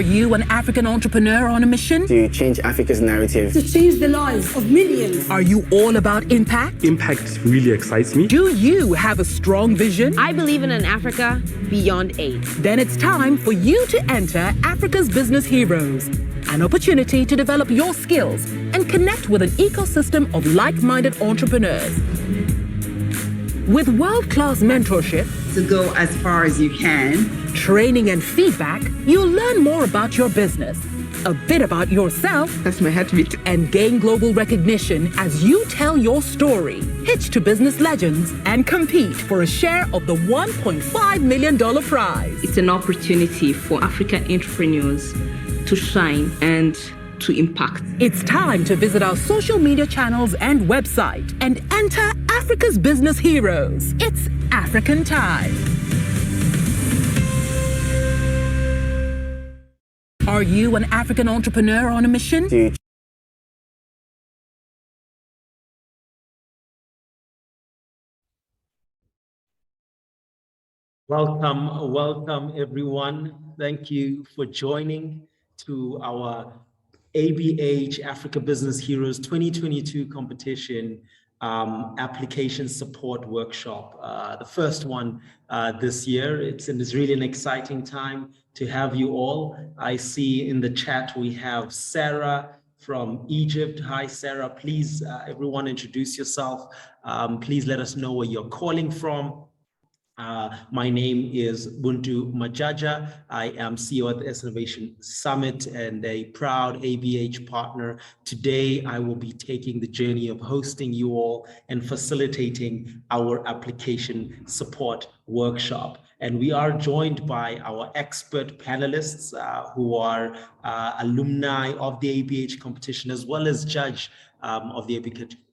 Are you an African entrepreneur on a mission? To change Africa's narrative. To change the lives of millions. Are you all about impact? Impact really excites me. Do you have a strong vision? I believe in an Africa beyond aid. Then it's time for you to enter Africa's Business Heroes, an opportunity to develop your skills and connect with an ecosystem of like-minded entrepreneurs. With world-class mentorship, to go as far as you can, training and feedback, you'll learn more about your business, a bit about yourself, that's my heartbeat, and gain global recognition as you tell your story, pitch to business legends, and compete for a share of the $1.5 million prize. It's an opportunity for African entrepreneurs to shine and to impact. It's time to visit our social media channels and website and enter Africa's Business Heroes. It's African time. Are you an African entrepreneur on a mission? Welcome everyone. Thank you for joining to our ABH Africa Business Heroes 2022 competition application support workshop, the first one this year. It's really an exciting time to have you all. I see in the chat we have Sarah from Egypt. Hi, Sarah. Please, everyone, introduce yourself. Please let us know where you're calling from. My name is Buntu Majaja. I am CEO at the S Innovation Summit and a proud ABH partner. Today, I will be taking the journey of hosting you all and facilitating our application support workshop. And we are joined by our expert panelists who are alumni of the ABH competition, as well as judge of the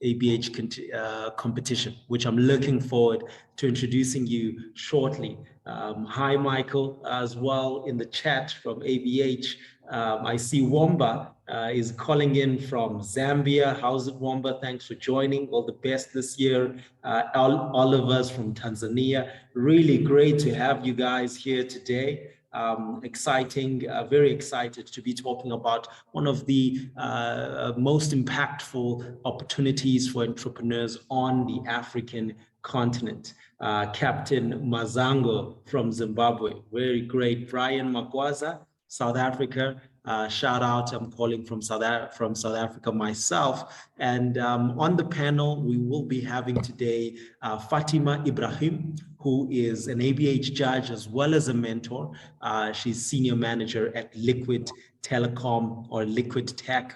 ABH competition, which I'm looking forward to introducing you shortly. Hi, Michael, as well in the chat from ABH. I see Wamba is calling in from Zambia. How's it, Wamba? Thanks for joining. All the best this year. All of us from Tanzania. Really great to have you guys here today. Exciting, very excited to be talking about one of the most impactful opportunities for entrepreneurs on the African continent. Captain Mazango from Zimbabwe, very great. Brian Magwaza, South Africa. Shout out, I'm calling from South Africa myself. And on the panel, we will be having today Fathima Ebrahim, who is an ABH judge as well as a mentor. She's senior manager at Liquid Telecom or Liquid Tech,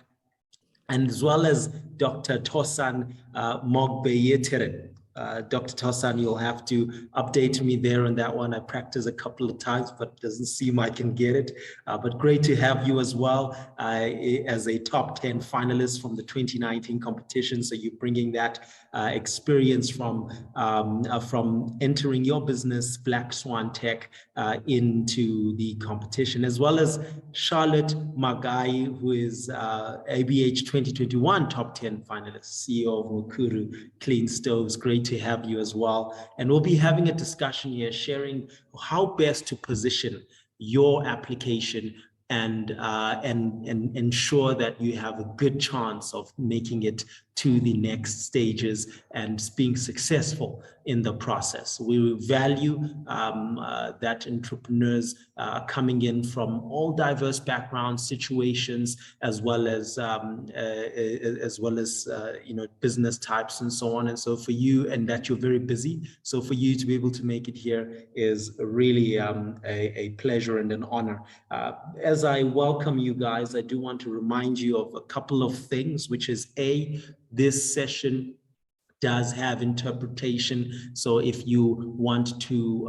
and as well as Dr. Tosan Mogbeyiteren. Dr. Tosan, you'll have to update me there on that one. I practiced a couple of times, but it doesn't seem I can get it. But great to have you as well as a top 10 finalist from the 2019 competition. So you're bringing that experience from entering your business, Black Swan Tech, into the competition, as well as Charlot Magayi, who is ABH 2021 top 10 finalist, CEO of Mukuru Clean Stoves. Great to have you as well. And we'll be having a discussion here, sharing how best to position your application and ensure that you have a good chance of making it to the next stages and being successful in the process. We value that entrepreneurs coming in from all diverse backgrounds, situations, as well as business types and so on. And so for you, and that you're very busy, so for you to be able to make it here is really a pleasure and an honor. As I welcome you guys, I do want to remind you of a couple of things, which is this session does have interpretation. So if you want to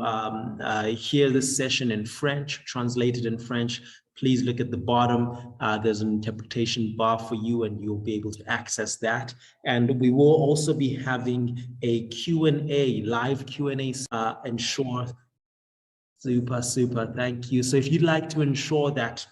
hear this session in French, translated in French, please look at the bottom. There's an interpretation bar for you and you'll be able to access that. And we will also be having a Q&A, live Q&A, ensure. Super, thank you. So if you'd like to ensure that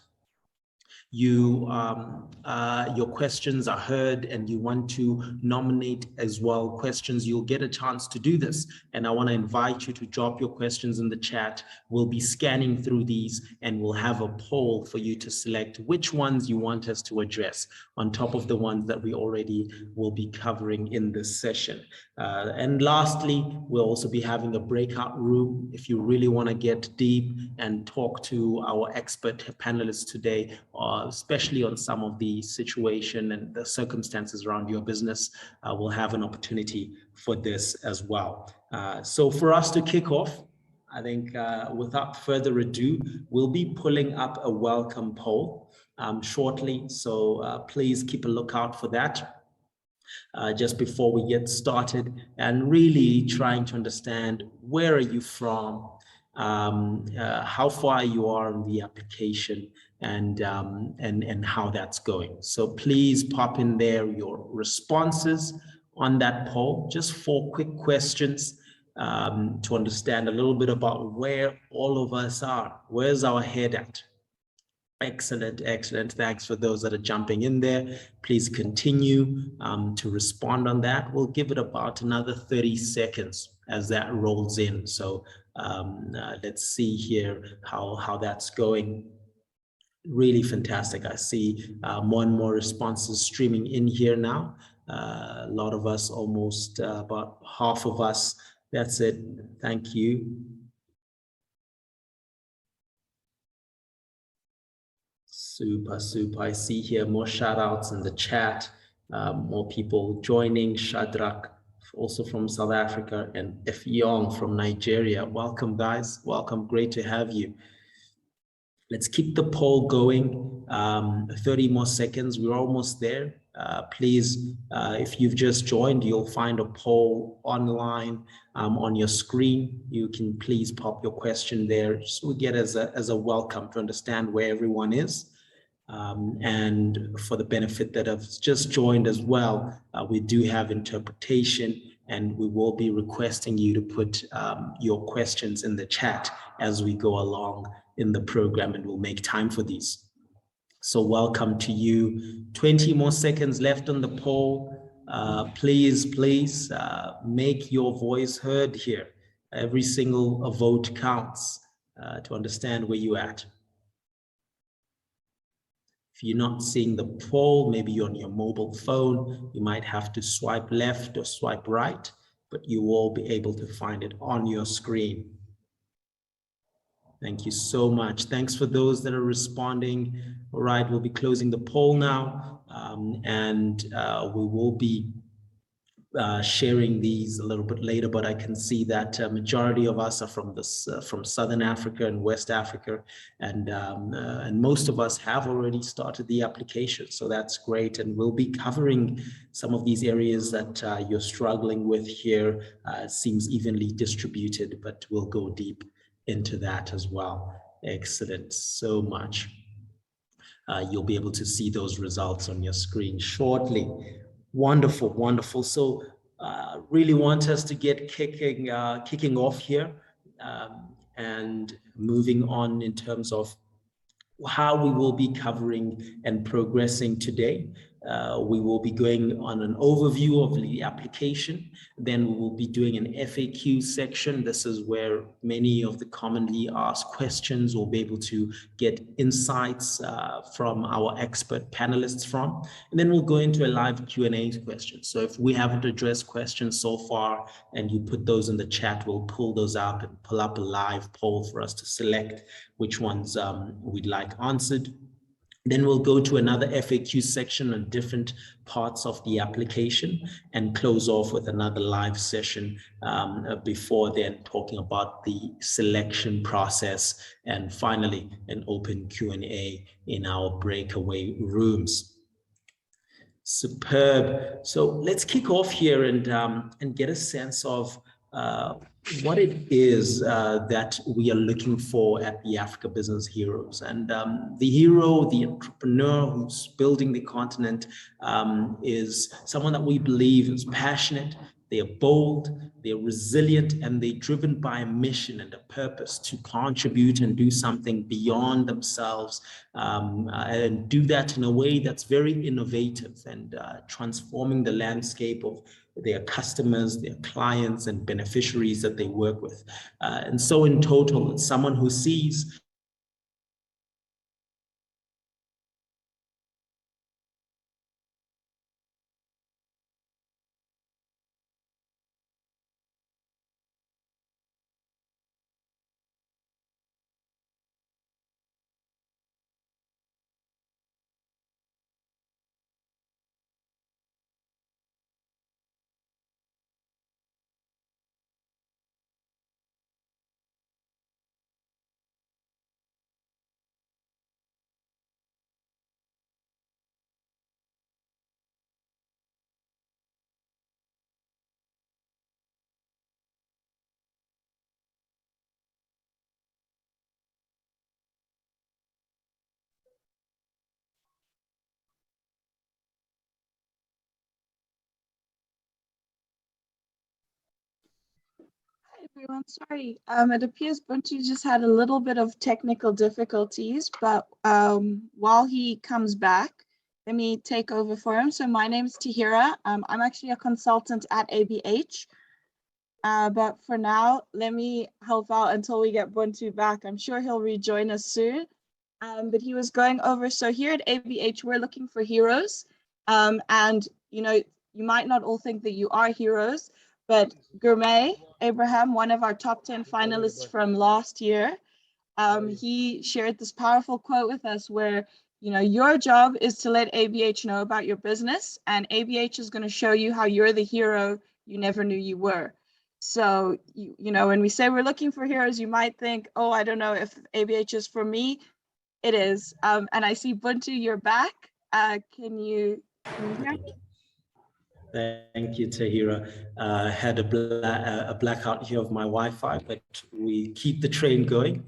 your questions are heard and you want to nominate as well questions, you'll get a chance to do this. And I want to invite you to drop your questions in the chat. We'll be scanning through these and we'll have a poll for you to select which ones you want us to address on top of the ones that we already will be covering in this session. And lastly, we'll also be having a breakout room if you really want to get deep and talk to our expert panelists today, especially on some of the situation and the circumstances around your business. We'll have an opportunity for this as well. So for us to kick off, I think without further ado, we'll be pulling up a welcome poll shortly. So please keep a lookout for that. Just before we get started, and really trying to understand where are you from, how far you are in the application, and how that's going. So please pop in there your responses on that poll. Just 4 quick questions to understand a little bit about where all of us are. Where's our head at? Excellent, excellent. Thanks for those that are jumping in there. Please continue to respond on that. We'll give it about another 30 seconds as that rolls in. So let's see here how that's going. Really fantastic. I see more and more responses streaming in here now. A lot of us, almost about half of us. That's it. Thank you. Super, super. I see here more shout outs in the chat, more people joining. Shadrach, also from South Africa, and Efyong from Nigeria. Welcome, guys. Welcome. Great to have you. Let's keep the poll going. 30 more seconds. We're almost there. Please, if you've just joined, you'll find a poll online on your screen. You can please pop your question there so we get as a welcome to understand where everyone is. And for the benefit that have just joined as well, we do have interpretation, and we will be requesting you to put your questions in the chat as we go along in the program, and we'll make time for these. So welcome to you. 20 more seconds left on the poll. Please make your voice heard here. Every single vote counts to understand where you're at. If you're not seeing the poll, maybe you're on your mobile phone, you might have to swipe left or swipe right, but you will be able to find it on your screen. Thank you so much. Thanks for those that are responding. All right, we'll be closing the poll now, and we will be sharing these a little bit later, but I can see that a majority of us are from Southern Africa and West Africa, and most of us have already started the application, so that's great. And we'll be covering some of these areas that you're struggling with here. It seems evenly distributed, but we'll go deep into that as well. Excellent, so much. You'll be able to see those results on your screen shortly. Wonderful, wonderful. So really want us to get kicking off here and moving on in terms of how we will be covering and progressing today. We will be going on an overview of the application. Then we will be doing an FAQ section. This is where many of the commonly asked questions will be able to get insights from our expert panelists from. And then we'll go into a live Q&A question. So if we haven't addressed questions so far and you put those in the chat, we'll pull those out and pull up a live poll for us to select which ones we'd like answered. Then we'll go to another FAQ section on different parts of the application and close off with another live session before then talking about the selection process, and finally an open Q&A in our breakaway rooms. Superb. So let's kick off here and get a sense of what it is that we are looking for at the Africa Business Heroes. And the hero, the entrepreneur who's building the continent, is someone that we believe is passionate, They are bold, they're resilient, and they're driven by a mission and a purpose to contribute and do something beyond themselves, and do that in a way that's very innovative and transforming the landscape of their customers, their clients, and beneficiaries that they work with. And so in total, it's someone who sees Everyone, sorry. It appears Buntu just had a little bit of technical difficulties, but while he comes back, let me take over for him. So my name is Tahira. I'm actually a consultant at ABH. But for now, let me help out until we get Buntu back. I'm sure he'll rejoin us soon. But he was going over, so here at ABH, we're looking for heroes. And, you know, you might not all think that you are heroes, but Fathima Ebrahim, one of our top 10 finalists from last year, he shared this powerful quote with us where, you know, your job is to let ABH know about your business, and ABH is going to show you how you're the hero you never knew you were. So, you know, when we say we're looking for heroes, you might think, oh, I don't know if ABH is for me. It is. And I see Buntu, you're back. Can you hear me? Thank you, Tahira. Had a blackout here of my Wi-Fi, but we keep the train going.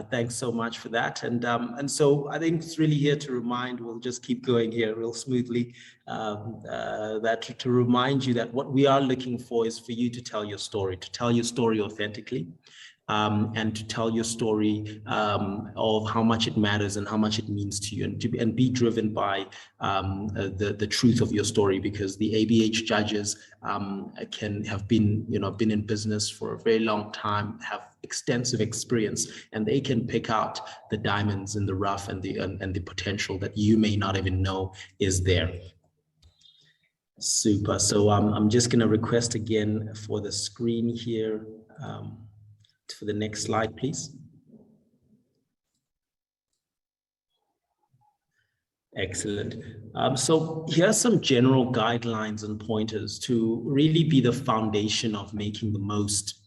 Thanks so much for that. And so I think it's really here to remind, we'll just keep going here real smoothly, that to remind you that what we are looking for is for you to tell your story authentically. And to tell your story of how much it matters and how much it means to you, and be driven by the truth of your story, because the ABH judges can have been in business for a very long time, have extensive experience, and they can pick out the diamonds in the rough and the potential that you may not even know is there. Super. So I'm just going to request again for the screen here. For the next slide, please. Excellent. So here are some general guidelines and pointers to really be the foundation of making the most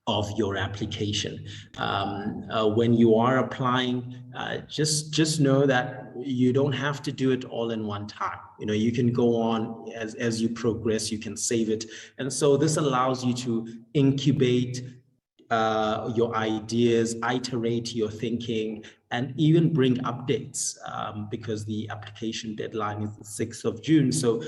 of your application. When you are applying, just know that you don't have to do it all in one time. You know, you can go on as you progress, you can save it. And so this allows you to incubate your ideas, iterate your thinking, and even bring updates, because the application deadline is the 6th of June. So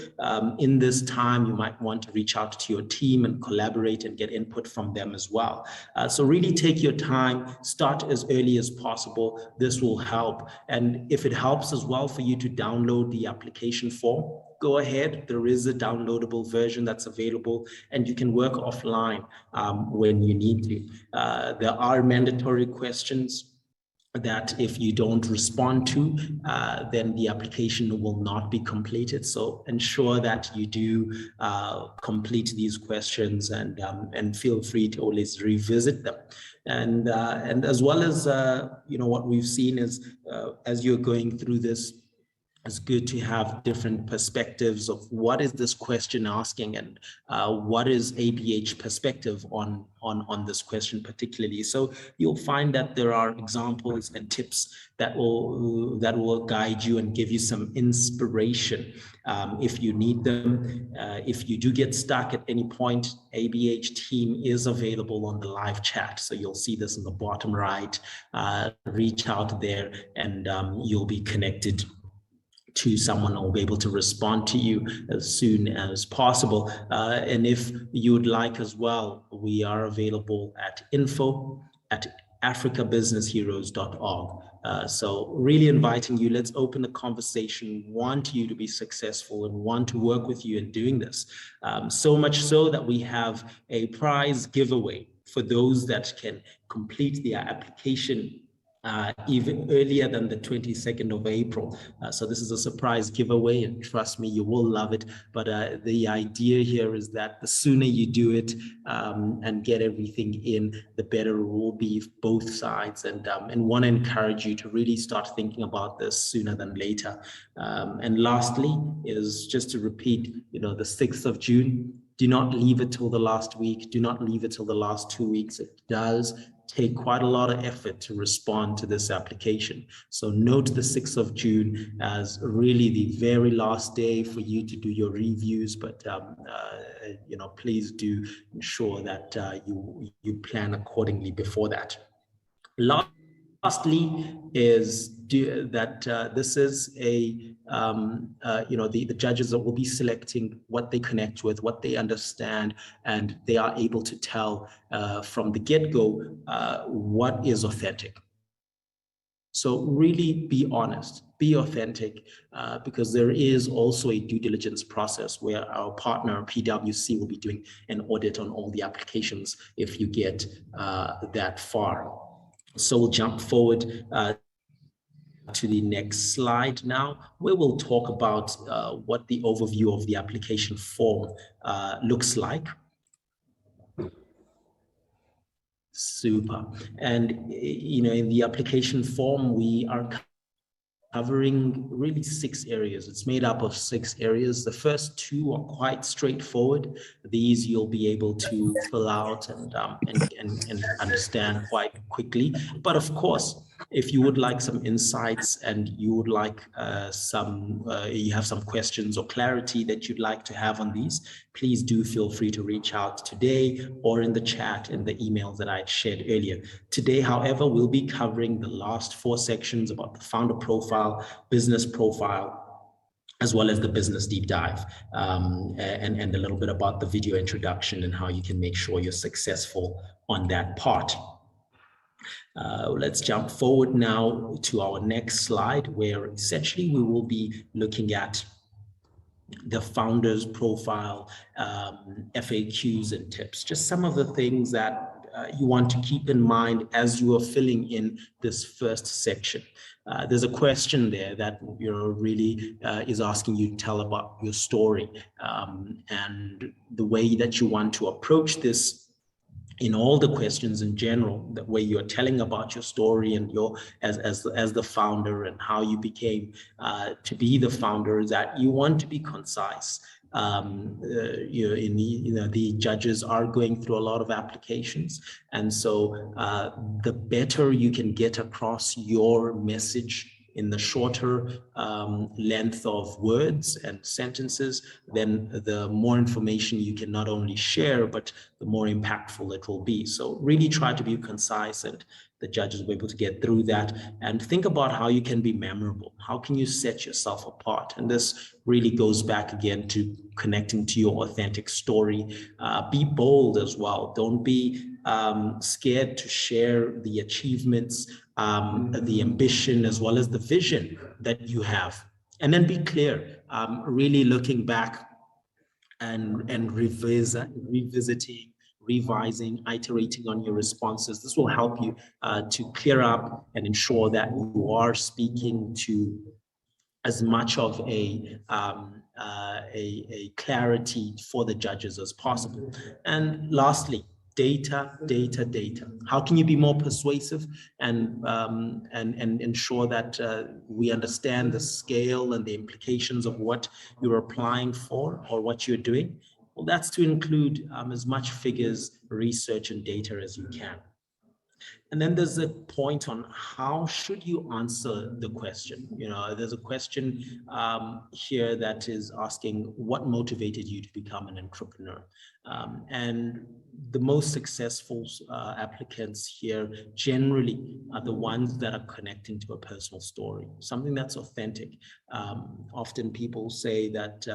in this time, you might want to reach out to your team and collaborate and get input from them as well. So really take your time, start as early as possible. This will help. And if it helps as well for you to download the application form, go ahead. There is a downloadable version that's available, and you can work offline when you need to. There are mandatory questions that if you don't respond to, then the application will not be completed. So ensure that you do complete these questions, and feel free to always revisit them. And as well as, what we've seen is as you're going through this, it's good to have different perspectives of what is this question asking, and what is ABH perspective on this question particularly. So you'll find that there are examples and tips that will guide you and give you some inspiration if you need them. If you do get stuck at any point, ABH team is available on the live chat. So you'll see this in the bottom right. Reach out there, and you'll be connected to someone who will be able to respond to you as soon as possible. And if you would like as well, we are available at info@africabusinessheroes.org. So really inviting you, let's open the conversation, want you to be successful and want to work with you in doing this. So much so that we have a prize giveaway for those that can complete their application even earlier than the 22nd of April. So this is a surprise giveaway, and trust me, you will love it. But the idea here is that the sooner you do it and get everything in, the better it will be for both sides. And want to encourage you to really start thinking about this sooner than later. And lastly is just to repeat, the 6th of June, do not leave it till the last week. Do not leave it till the last 2 weeks. It does take quite a lot of effort to respond to this application. So note the 6th of June as really the very last day for you to do your reviews, but please do ensure that you plan accordingly before that. Lastly is this is the judges that will be selecting what they connect with, what they understand, and they are able to tell from the get-go what is authentic. So really be honest, be authentic, because there is also a due diligence process where our partner PwC will be doing an audit on all the applications if you get that far. So we'll jump forward to the next slide now, where we'll talk about what the overview of the application form looks like. Super. And, in the application form, we are covering really 6 areas. It's made up of 6 areas. The first 2 are quite straightforward. These you'll be able to fill out and understand quite quickly. But of course, if you would like some insights and you would like you have some questions or clarity that you'd like to have on these, please do feel free to reach out today or in the chat in the emails that I shared earlier. Today, however, we'll be covering the last 4 sections about the founder profile, business profile, as well as the business deep dive, and a little bit about the video introduction and how you can make sure you're successful on that part. Let's jump forward now to our next slide, where essentially we will be looking at the founder's profile, FAQs and tips, just some of the things that you want to keep in mind as you are filling in this first section. There's a question there that really is asking you to tell about your story, and the way that you want to approach this in all the questions in general, the way you're telling about your story and your as the founder and how you became to be the founder, is that you want to be concise. The judges are going through a lot of applications, and so the better you can get across your message in the shorter length of words and sentences, then the more information you can not only share, but the more impactful it will be. So really try to be concise, and the judges will be able to get through that. And think about how you can be memorable. How can you set yourself apart? And this really goes back again to connecting to your authentic story. Be bold as well. Don't be scared to share the achievements, the ambition, as well as the vision that you have. And then be clear, really looking back and revisiting, revising, iterating on your responses. This will help you to clear up and ensure that you are speaking to as much of a clarity for the judges as possible. And lastly, data. How can you be more persuasive and ensure that we understand the scale and the implications of what you're applying for or what you're doing? Well, that's to include as much figures, research, and data as you can. And then there's a point on how should you answer the question. You know, there's a question here that is asking what motivated you to become an entrepreneur. And the most successful applicants here generally are the ones that are connecting to a personal story, something that's authentic. Often people say that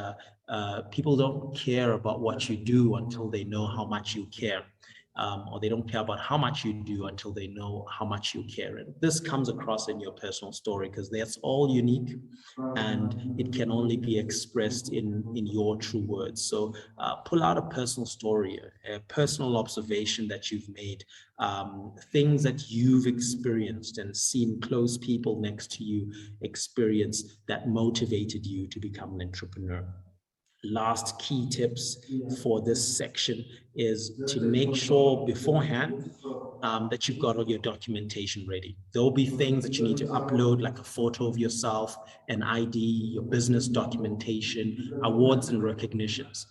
people don't care about what you do until they know how much you care. Or they don't care about how much you do until they know how much you care. And this comes across in your personal story because that's all unique and it can only be expressed in your true words. So pull out a personal story, a personal observation that you've made, things that you've experienced and seen close people next to you experience that motivated you to become an entrepreneur. Last key tips for this section is to make sure beforehand that you've got all your documentation ready. There'll be things that you need to upload, like a photo of yourself, an ID, your business documentation, awards and recognitions.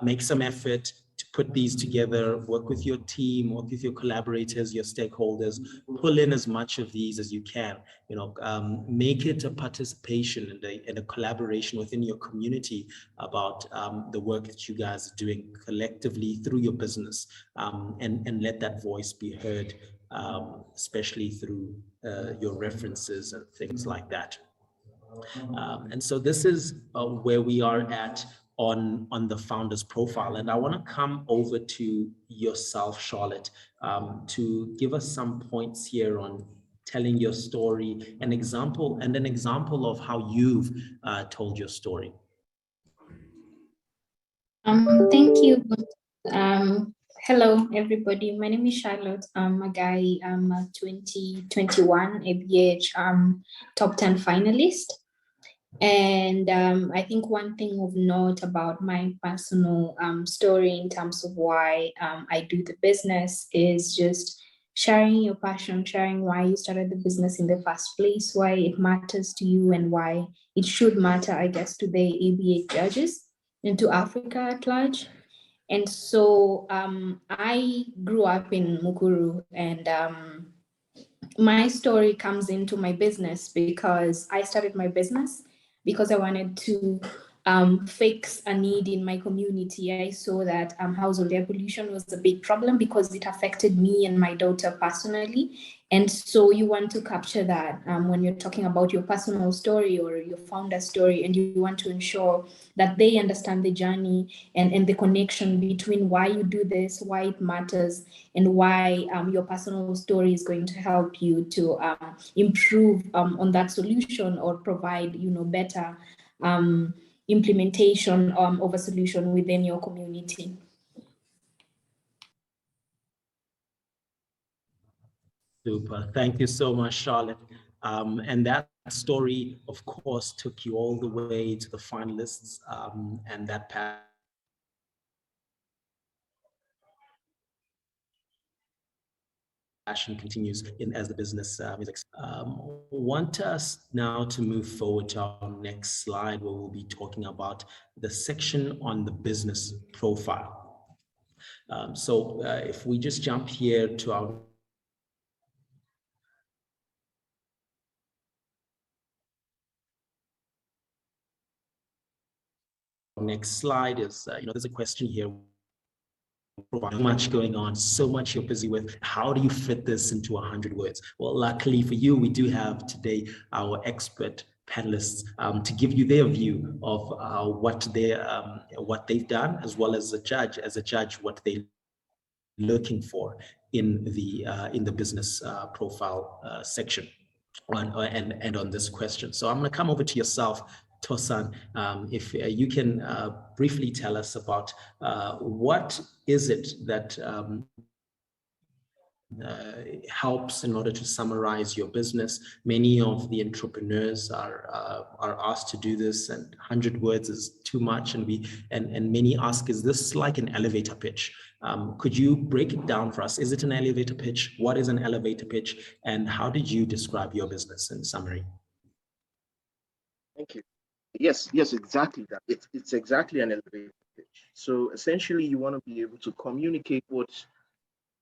Make some effort to put these together, work with your team, work with your collaborators, your stakeholders, pull in as much of these as you can. You know, make it a participation and a collaboration within your community about the work that you guys are doing collectively through your business, and let that voice be heard, especially through your references and things like that. And so this is where we are at on the founder's profile. And I want to come over to yourself, Charlotte, to give us some points here on telling your story, an example of how you've told your story. Thank you. Hello, everybody. My name is Charlot Magayi. I'm a 2021 ABH top 10 finalist. And I think one thing of note about my personal story in terms of why I do the business is just sharing your passion, sharing why you started the business in the first place, why it matters to you, and why it should matter, I guess, to the ABH judges and to Africa at large. And so I grew up in Mukuru, and my story comes into my business because I started my business because I wanted to fix a need in my community. I saw that household air pollution was a big problem because it affected me and my daughter personally. And so you want to capture that when you're talking about your personal story or your founder story, and you want to ensure that they understand the journey and the connection between why you do this, why it matters, and why your personal story is going to help you to improve on that solution or provide, better implementation of a solution within your community. Super. Thank you so much, Charlotte. And that story, of course, took you all the way to the finalists, and that passion continues as the business is. Want us now to move forward to our next slide, where we'll be talking about the section on the business profile. So if we just jump here to our next slide is, there's a question here. So much going on, so much you're busy with. How do you fit this into 100 words? Well, luckily for you, we do have today our expert panelists to give you their view of what they've done, as well as a judge, what they're looking for in the business profile section and on this question. So I'm going to come over to yourself, Tosan, if you can briefly tell us about what is it that helps in order to summarize your business. Many of the entrepreneurs are asked to do this, and 100 words is too much, and many ask, is this like an elevator pitch? Could you break it down for us? Is it an elevator pitch? What is an elevator pitch? And how did you describe your business in summary? Thank you. Yes, exactly that. It's exactly an elevator pitch. So essentially, you want to be able to communicate what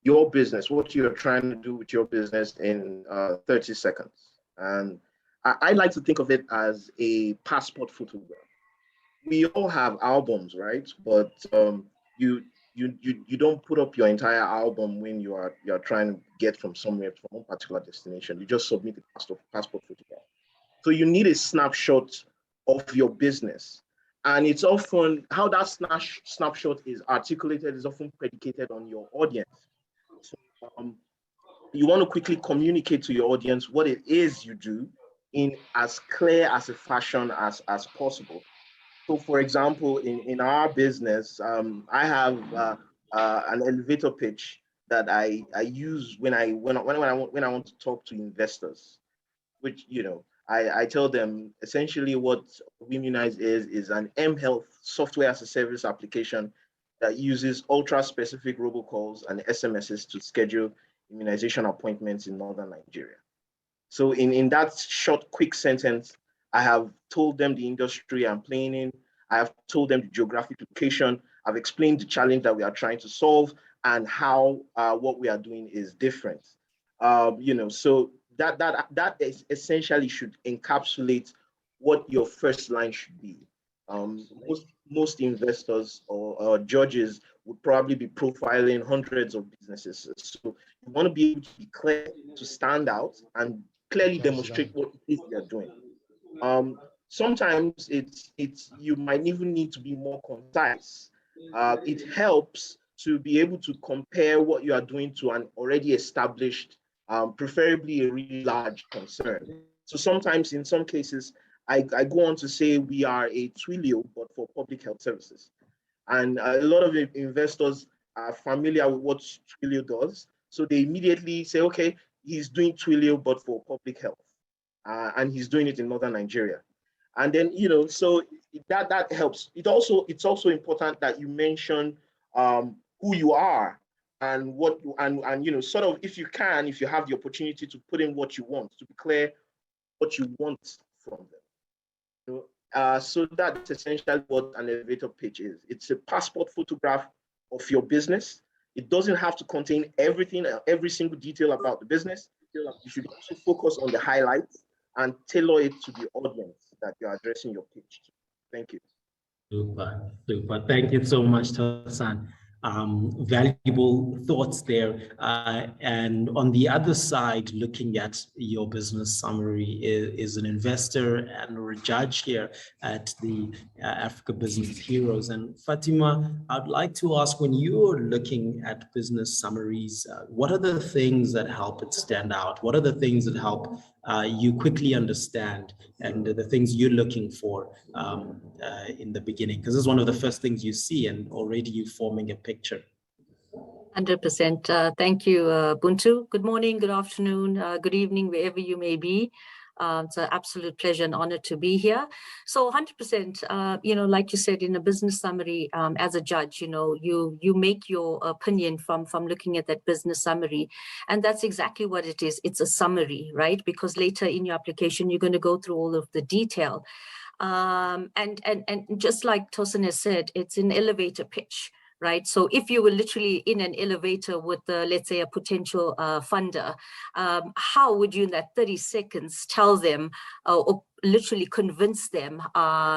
your business, what you're trying to do with your business in 30 seconds. And I like to think of it as a passport photograph. We all have albums, right? But you don't put up your entire album when you're trying to get from somewhere to one particular destination. You just submit a passport photograph. So you need a snapshot of your business. And it's often, how that snapshot is articulated is often predicated on your audience. So you want to quickly communicate to your audience what it is you do in as clear as a fashion as possible. So for example, in our business, I have an elevator pitch that I use when I want to talk to investors, which, you know, I tell them essentially what Immunize is an mHealth software as a service application that uses ultra-specific robocalls and SMSs to schedule immunization appointments in northern Nigeria. So in that short, quick sentence, I have told them the industry I'm playing in. I have told them the geographic location. I've explained the challenge that we are trying to solve and how what we are doing is different. You know, so that is essentially should encapsulate what your first line should be. Most investors or judges would probably be profiling hundreds of businesses. So you want to be able to be clear, to stand out and clearly demonstrate what it is you're doing. Sometimes you might even need to be more concise. It helps to be able to compare what you are doing to an already established, preferably a really large concern. So sometimes in some cases, I go on to say we are a Twilio, but for public health services. And a lot of investors are familiar with what Twilio does. So they immediately say, okay, he's doing Twilio, but for public health. And he's doing it in northern Nigeria. And then, you know, so that helps. It's also important that you mention who you are and what, and you know, sort of, if you have the opportunity to put in what you want, to be clear what you want from them. So that's essentially what an elevator pitch is. It's a passport photograph of your business. It doesn't have to contain everything, every single detail about the business. You should also focus on the highlights and tailor it to the audience that you're addressing your pitch to. Thank you. Super, super. Thank you so much, Tosan. Valuable thoughts there. And on the other side, looking at your business summary is an investor and or a judge here at the Africa Business Heroes. And Fathima, I'd like to ask, when you're looking at business summaries, what are the things that help it stand out? What are the things that help you quickly understand and the things you're looking for in the beginning? Because this is one of the first things you see and already you're forming a picture. 100%. Thank you, Buntu. Good morning, good afternoon, good evening, wherever you may be. It's an absolute pleasure and honor to be here. So 100%, you know, like you said, in a business summary, as a judge, you know, you make your opinion from looking at that business summary. And that's exactly what it is. It's a summary, right? Because later in your application, you're going to go through all of the detail. And just like Tosan has said, it's an elevator pitch. Right. So if you were literally in an elevator with, let's say, a potential funder, how would you in that 30 seconds tell them or literally convince them,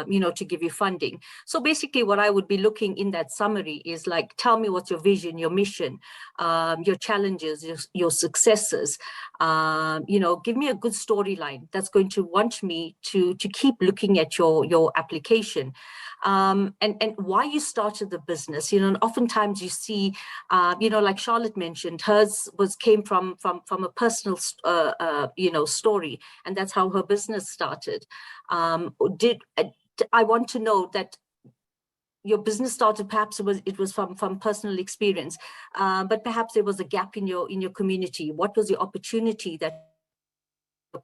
you know, to give you funding? So basically what I would be looking in that summary is like, tell me what's your vision, your mission, your challenges, your successes, you know, give me a good storyline that's going to want me to keep looking at your application. And why you started the business, you know, and oftentimes you see, you know, like Charlotte mentioned, hers came from a personal, you know, story, and that's how her business started. I want to know that your business started, perhaps it was from personal experience, but perhaps there was a gap in your community. What was the opportunity that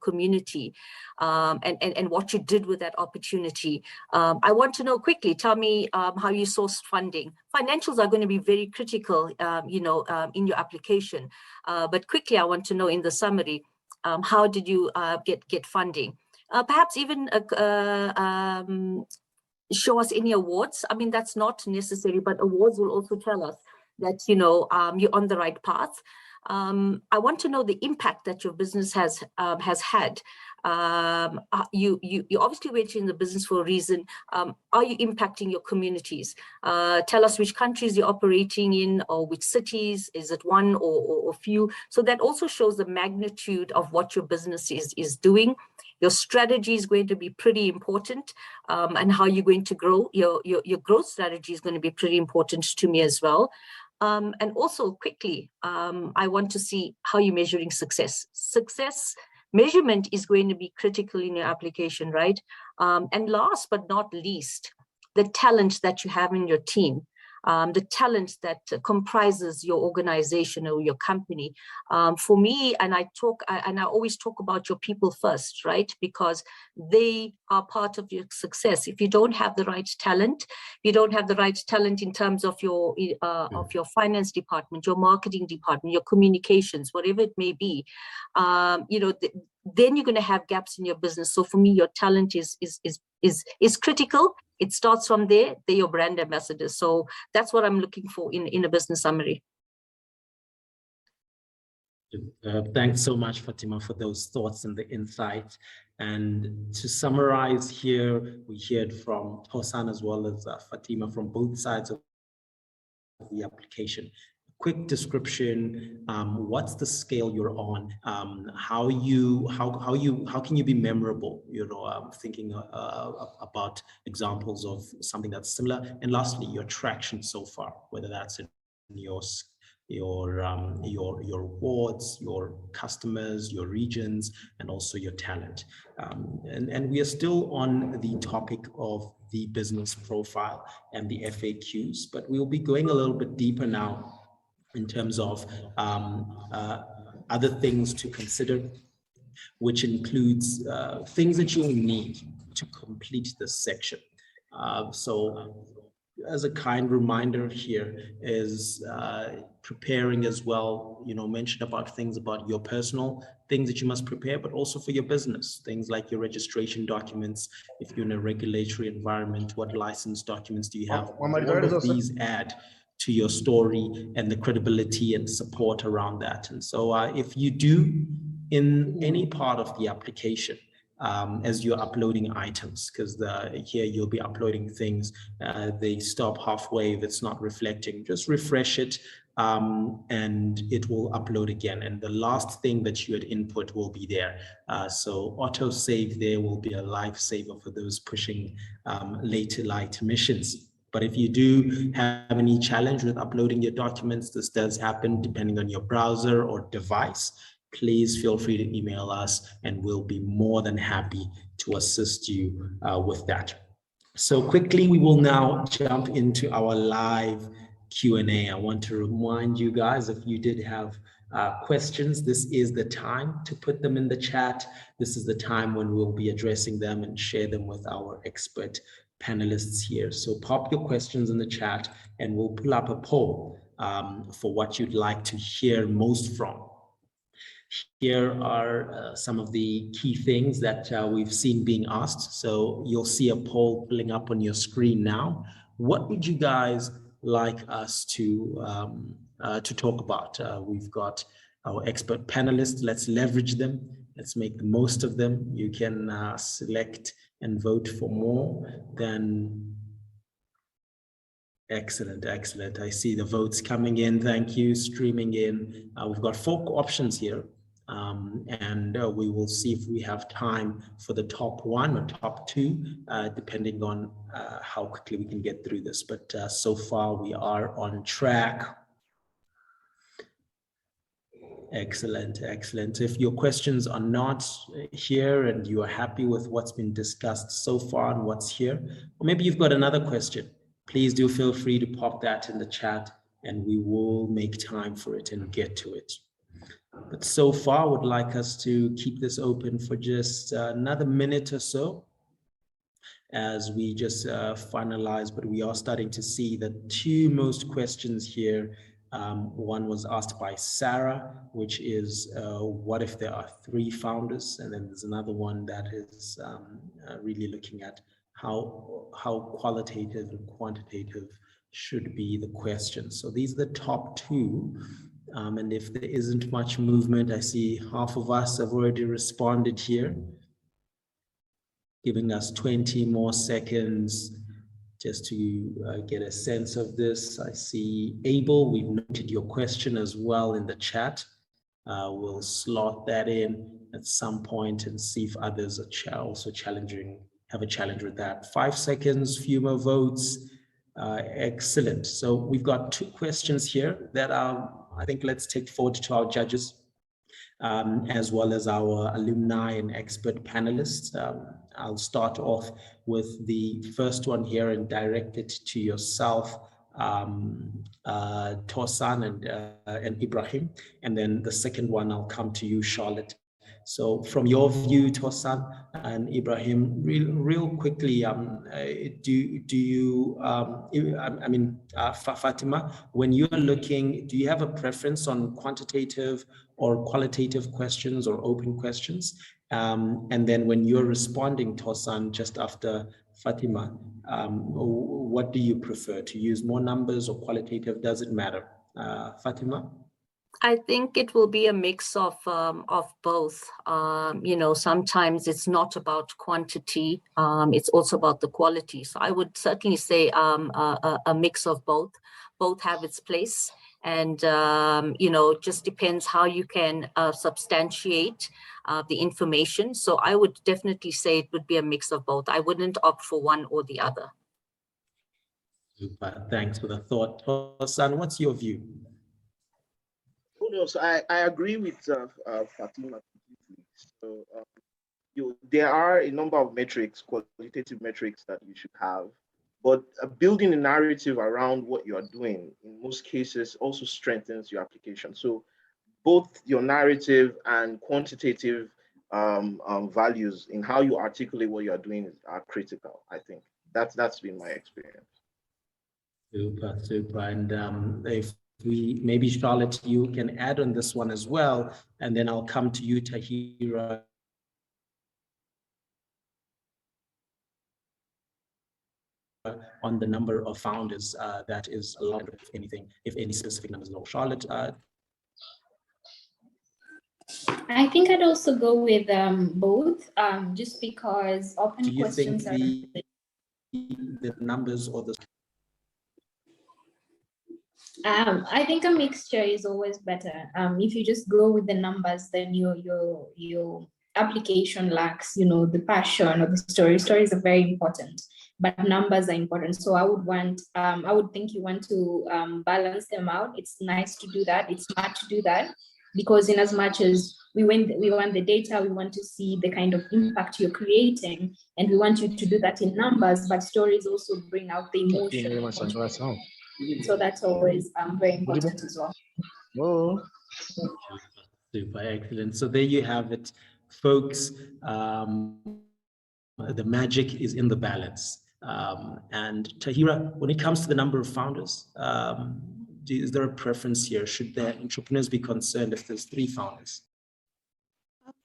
community and what you did with that opportunity? I want to know quickly, tell me how you sourced funding. Financials are going to be very critical, you know, in your application. But quickly, I want to know in the summary, how did you get funding? Perhaps even show us any awards. I mean, that's not necessary, but awards will also tell us that, you know, you're on the right path. I want to know the impact that your business has had. You obviously went in the business for a reason. Are you impacting your communities? Tell us which countries you're operating in, or which cities. Is it one or few? So that also shows the magnitude of what your business is doing. Your strategy is going to be pretty important, and how you're going to grow. Your growth strategy is going to be pretty important to me as well. And also quickly, I want to see how you're measuring success. Success measurement is going to be critical in your application, right? And last but not least, the talent that you have in your team, the talent that comprises your organization or your company. For me, and I always talk about your people first, right? Because they are part of your success. If you don't have the right talent, you don't have the right talent in terms of your finance department, your marketing department, your communications, whatever it may be, you know, then you're going to have gaps in your business. So for me, your talent is critical. It starts from there. They're your brand ambassadors. So that's what I'm looking for in a business summary. Thanks so much, Fatima, for those thoughts and the insight. And to summarize here, we heard from Tosan as well as Fatima from both sides of the application. Quick description, what's the scale you're on, how can you be memorable, you know, thinking about examples of something that's similar, and lastly your traction so far, whether that's in your awards, your customers, your regions, and also your talent. And we are still on the topic of the business profile and the FAQs, but we'll be going a little bit deeper now in terms of other things to consider, which includes things that you'll need to complete this section. So as a kind reminder here is preparing as well, you know, mention about things about your personal things that you must prepare, but also for your business, things like your registration documents. If you're in a regulatory environment, what license documents do you have? All of these add to your story and the credibility and support around that. And so if you do in any part of the application, as you're uploading items, because here you'll be uploading things, they stop halfway if it's not reflecting, just refresh it and it will upload again. And the last thing that you had input will be there. So auto save there will be a lifesaver for those pushing later light missions. But if you do have any challenge with uploading your documents, this does happen depending on your browser or device, please feel free to email us and we'll be more than happy to assist you with that. So quickly, we will now jump into our live Q&A. I want to remind you guys, if you did have questions, this is the time to put them in the chat. This is the time when we'll be addressing them and share them with our expert panelists here. So pop your questions in the chat and we'll pull up a poll for what you'd like to hear most from. Here are some of the key things that we've seen being asked. So you'll see a poll pulling up on your screen now. What would you guys like us to talk about? We've got our expert panelists. Let's leverage them. Let's make the most of them. You can select and vote for more than. Excellent, excellent. I see the votes coming in. Thank you, streaming in. We've got 4 options here. And we will see if we have time for the top 1 or top 2, depending on how quickly we can get through this. But so far we are on track. Excellent, excellent. If your questions are not here and you are happy with what's been discussed so far and what's here, or maybe you've got another question, please do feel free to pop that in the chat and we will make time for it and get to it. But so far, I would like us to keep this open for just another minute or so as we just finalize, but we are starting to see the 2 most questions here. One was asked by Sarah, which is what if there are 3 founders? And then there's another one that is really looking at how qualitative and quantitative should be the questions. So these are the top two. And if there isn't much movement, I see half of us have already responded here, giving us 20 more seconds just to get a sense of this. I see Abel, we've noted your question as well in the chat. We'll slot that in at some point and see if others are also have a challenge with that. 5 seconds, few more votes. Excellent. So we've got two questions here that I think let's take forward to our judges, as well as our alumni and expert panelists. I'll start off with the first one here and direct it to yourself, Tosan and Ibrahim. And then the second one, I'll come to you, Charlotte. So from your view, Tosan and Ibrahim, real quickly, Fatima, when you're looking, do you have a preference on quantitative or qualitative questions or open questions? And then when you're responding, Tosan, just after Fatima, what do you prefer, to use more numbers or qualitative? Does it matter? Fatima? I think it will be a mix of both. Sometimes it's not about quantity, it's also about the quality. So I would certainly say a mix of both. Both have its place, and just depends how you can substantiate the information. So I would definitely say it would be a mix of both. I wouldn't opt for one or the other. Super. Thanks for the thought. Tosan, what's your view? No, so I agree with Fatima completely. So there are a number of metrics, qualitative metrics that you should have, but building a narrative around what you are doing in most cases also strengthens your application. So both your narrative and quantitative values in how you articulate what you are doing are critical. I think that's been my experience. Super. And if maybe Charlotte, you can add on this one as well, and then I'll come to you, Tahira. On the number of founders that is allowed, if any specific numbers low. Charlotte? I think I'd also go with both, just because open questions are... the numbers or the... I think a mixture is always better. If you just go with the numbers, then your application lacks, the passion or the story. Stories are very important, but numbers are important. So I would think you want to balance them out. It's nice to do that. It's smart to do that, because in as much as we want the data, we want to see the kind of impact you're creating, and we want you to do that in numbers, but stories also bring out the emotion. So that's always very important as well. Whoa. Super, excellent. So there you have it, folks. The magic is in the balance. And Tahira, when it comes to the number of founders, is there a preference here? Should the entrepreneurs be concerned if there's 3 founders? It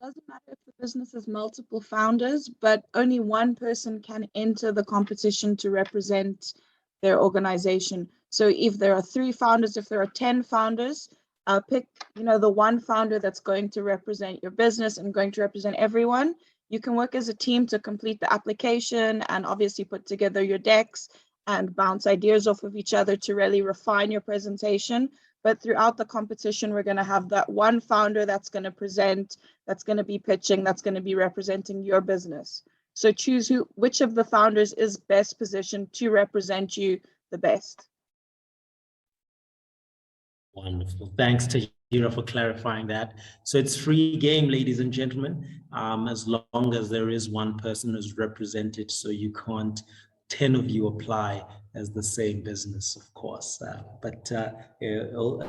doesn't matter if the business has multiple founders, but only one person can enter the competition to represent their organization. So if there are 3 founders, if there are 10 founders, pick the one founder that's going to represent your business and going to represent everyone. You can work as a team to complete the application and obviously put together your decks and bounce ideas off of each other to really refine your presentation. But throughout the competition, we're going to have that one founder that's going to present, that's going to be pitching, that's going to be representing your business. So choose which of the founders is best positioned to represent you the best. Wonderful. Thanks, Tahira, for clarifying that. So it's free game, ladies and gentlemen, as long as there is one person who's represented. So you can't 10 of you apply as the same business, of course. But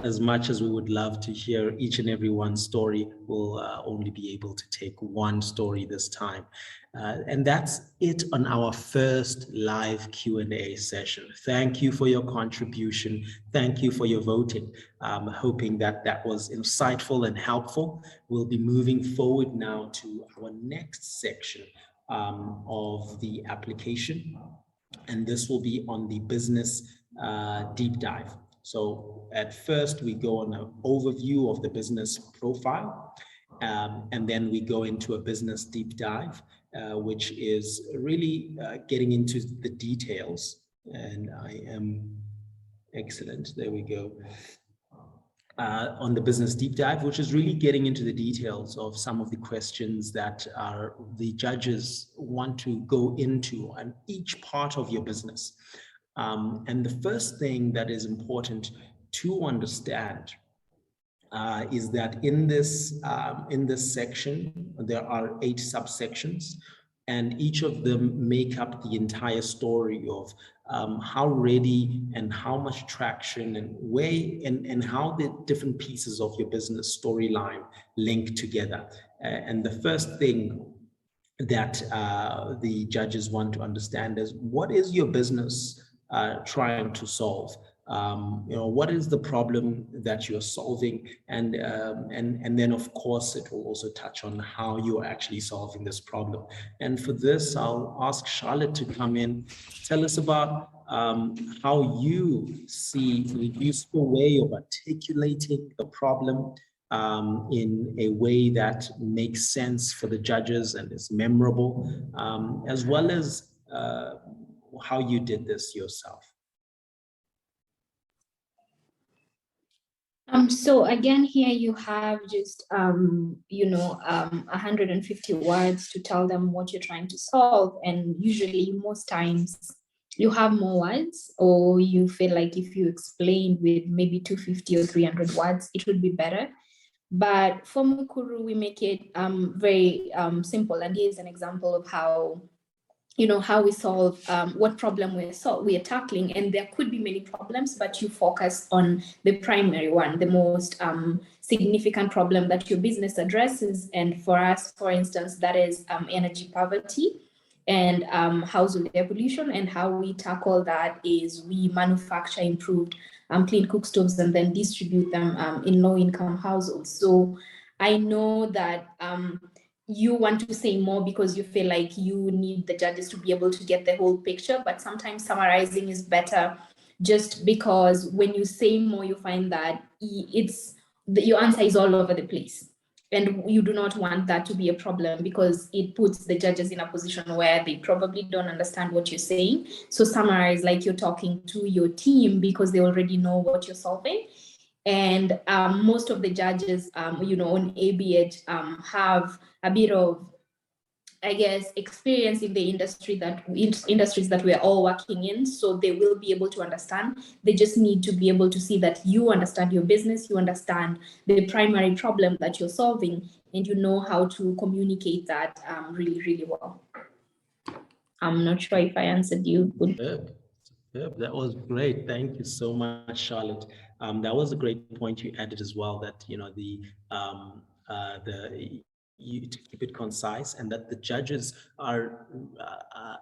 as much as we would love to hear each and every one story, we'll only be able to take one story this time. And that's it on our first live Q&A session. Thank you for your contribution. Thank you for your voting. I'm hoping that that was insightful and helpful. We'll be moving forward now to our next section of the application. and this will be on the business deep dive. So at first we go on an overview of the business profile, and then we go into a business deep dive, which is really getting into the details. And I am excellent. There we go. On the business deep dive, which is really getting into the details of some of the questions that the judges want to go into on each part of your business. And the first thing that is important to understand is that in this section, there are 8 subsections, and each of them make up the entire story of how ready and how much traction and how the different pieces of your business storyline link together. And the first thing that the judges want to understand is, what is your business trying to solve? What is the problem that you're solving? And then of course it will also touch on how you are actually solving this problem. And for this, I'll ask Charlotte to come in, tell us about how you see the useful way of articulating the problem in a way that makes sense for the judges and is memorable, as well as how you did this yourself. So again, here you have just, 150 words to tell them what you're trying to solve. And usually most times you have more words, or you feel like if you explain with maybe 250 or 300 words, it would be better. But for Mukuru, we make it very simple. And here's an example of how we solve what problem we are tackling. And there could be many problems, but you focus on the primary one, the most significant problem that your business addresses. And for us, for instance, that is energy poverty and household air pollution. And how we tackle that is we manufacture improved clean cook stoves and then distribute them in low-income households. So I know that you want to say more because you feel like you need the judges to be able to get the whole picture, but sometimes summarizing is better, just because when you say more, you find that your answer is all over the place. And you do not want that to be a problem, because it puts the judges in a position where they probably don't understand what you're saying. So summarize like you're talking to your team, because they already know what you're solving. And most of the judges, on ABH have a bit of, I guess, experience in the industries that we're all working in. So they will be able to understand. They just need to be able to see that you understand your business, you understand the primary problem that you're solving, and you know how to communicate that really, really well. I'm not sure if I answered you. Yep, that was great. Thank you so much, Charlotte. That was a great point you added as well, that you to keep it concise, and that the judges are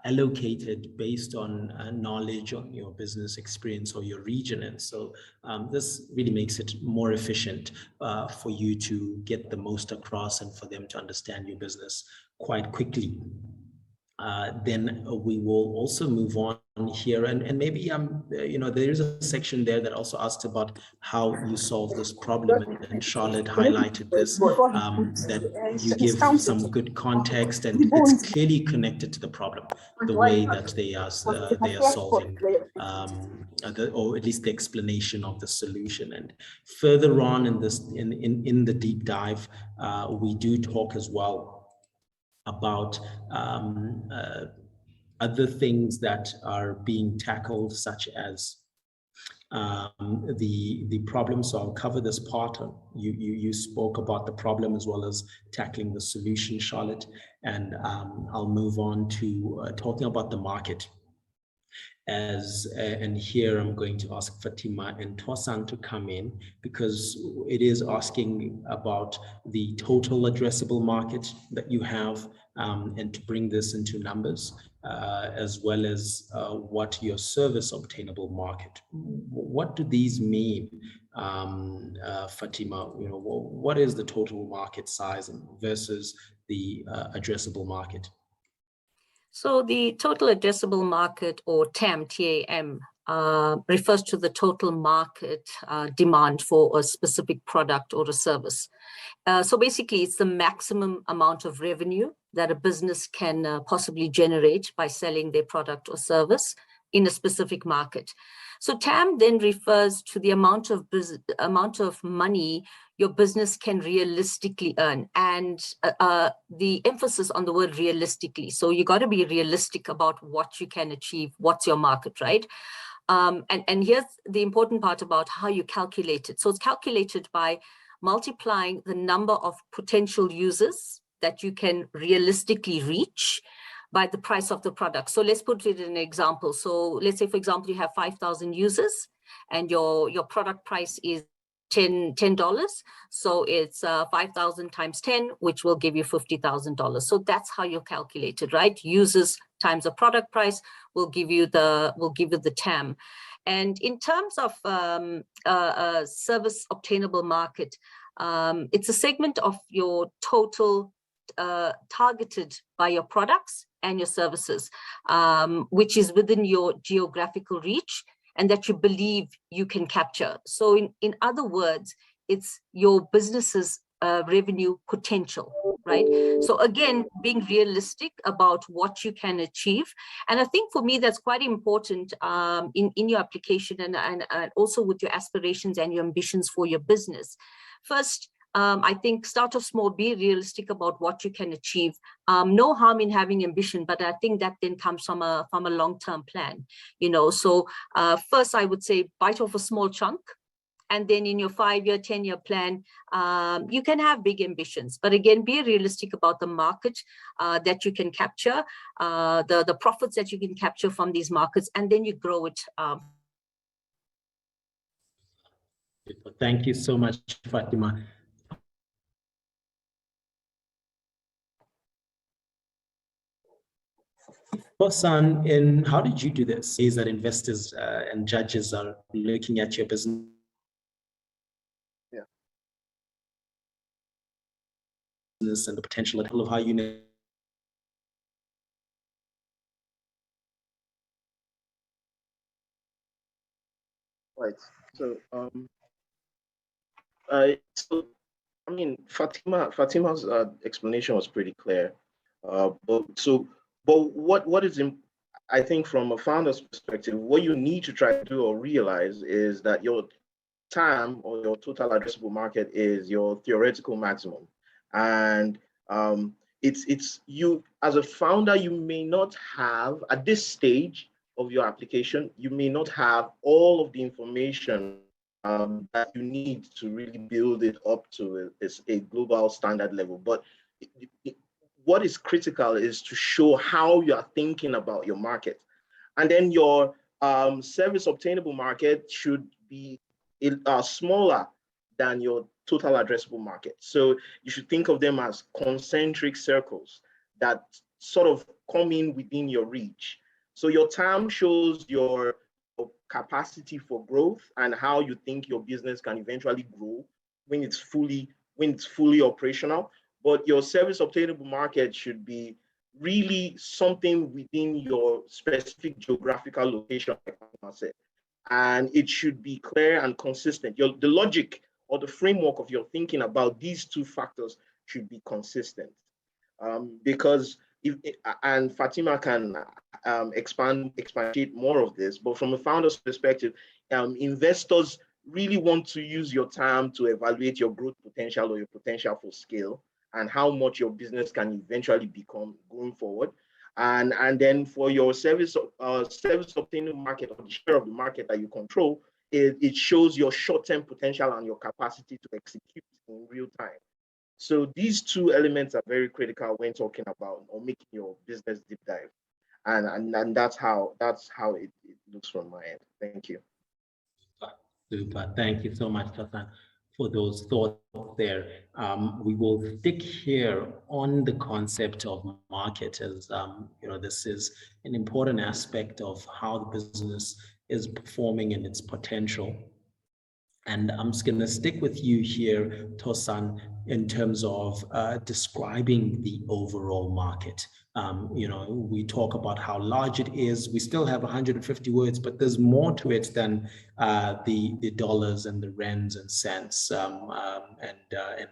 allocated based on knowledge on your business experience or your region. And so this really makes it more efficient for you to get the most across and for them to understand your business quite quickly. Then we will also move on here, and maybe there is a section there that also asked about how you solve this problem, and Charlotte highlighted this, that you give some good context and it's clearly connected to the problem, the way that they are solving, or at least the explanation of the solution. And further on in this, in the deep dive, we do talk as well about other things that are being tackled, such as the problem. So I'll cover this part. You spoke about the problem as well as tackling the solution, Charlotte, and I'll move on to talking about the market. And here I'm going to ask Fathima and Tosan to come in, because it is asking about the total addressable market that you have, and to bring this into numbers, as well as what your service obtainable market. What do these mean, Fathima? What is the total market size versus the addressable market? So the total addressable market, or TAM, T-A-M, refers to the total market demand for a specific product or a service. So basically, it's the maximum amount of revenue that a business can possibly generate by selling their product or service in a specific market. So TAM then refers to the amount of money your business can realistically earn, and the emphasis on the word realistically. So you got to be realistic about what you can achieve, what's your market, right? And here's the important part about how you calculate it. So it's calculated by multiplying the number of potential users that you can realistically reach by the price of the product. So let's put it in an example. So let's say, for example, you have 5,000 users and your product price is $10. So it's 5,000 times 10, which will give you $50,000. So that's how you calculate it, right? Users times the product price will give you the TAM. And in terms of service obtainable market, it's a segment of your total targeted by your products and your services, which is within your geographical reach and that you believe you can capture. So in other words, it's your business's revenue potential, right? So again, being realistic about what you can achieve. And I think for me, that's quite important in your application and also with your aspirations and your ambitions for your business. First, I think start off small, be realistic about what you can achieve. No harm in having ambition, but I think that then comes from a long-term plan, you know. So first, I would say bite off a small chunk. And then in your 5-year, 10-year plan, you can have big ambitions. But again, be realistic about the market that you can capture, the profits that you can capture from these markets, and then you grow it. Thank you so much, Fatima. Tosan, how did you do this? Is that investors and judges are looking at your business? And the potential of how you know. Right. So, I mean, Fatima's explanation was pretty clear. But what is I think from a founder's perspective, what you need to try to do or realize is that your TAM, or your total addressable market, is your theoretical maximum. And it's you as a founder, you may not have at this stage of your application, you may not have all of the information that you need to really build it up to a global standard level. But what is critical is to show how you are thinking about your market. And then your service obtainable market should be smaller than your total addressable market. So you should think of them as concentric circles that sort of come in within your reach. So your TAM shows your capacity for growth and how you think your business can eventually grow when it's fully operational. But your service obtainable market should be really something within your specific geographical location, like I said. And it should be clear and consistent. The logic or the framework of your thinking about these two factors should be consistent. Because and Fatima can expatiate more of this, but from a founder's perspective, investors really want to use your time to evaluate your growth potential or your potential for scale and how much your business can eventually become going forward. And then for your service obtainable market, or the share of the market that you control, it shows your short-term potential and your capacity to execute in real time. So these two elements are very critical when talking about or making your business deep dive. And that's how it looks from my end. Thank you. Super. Thank you so much, Tosan, for those thoughts there. We will stick here on the concept of market, as you know, this is an important aspect of how the business is performing and its potential. And I'm just going to stick with you here, Tosan, in terms of describing the overall market. We talk about how large it is. We still have 150 words, but there's more to it than the dollars and the rands and cents and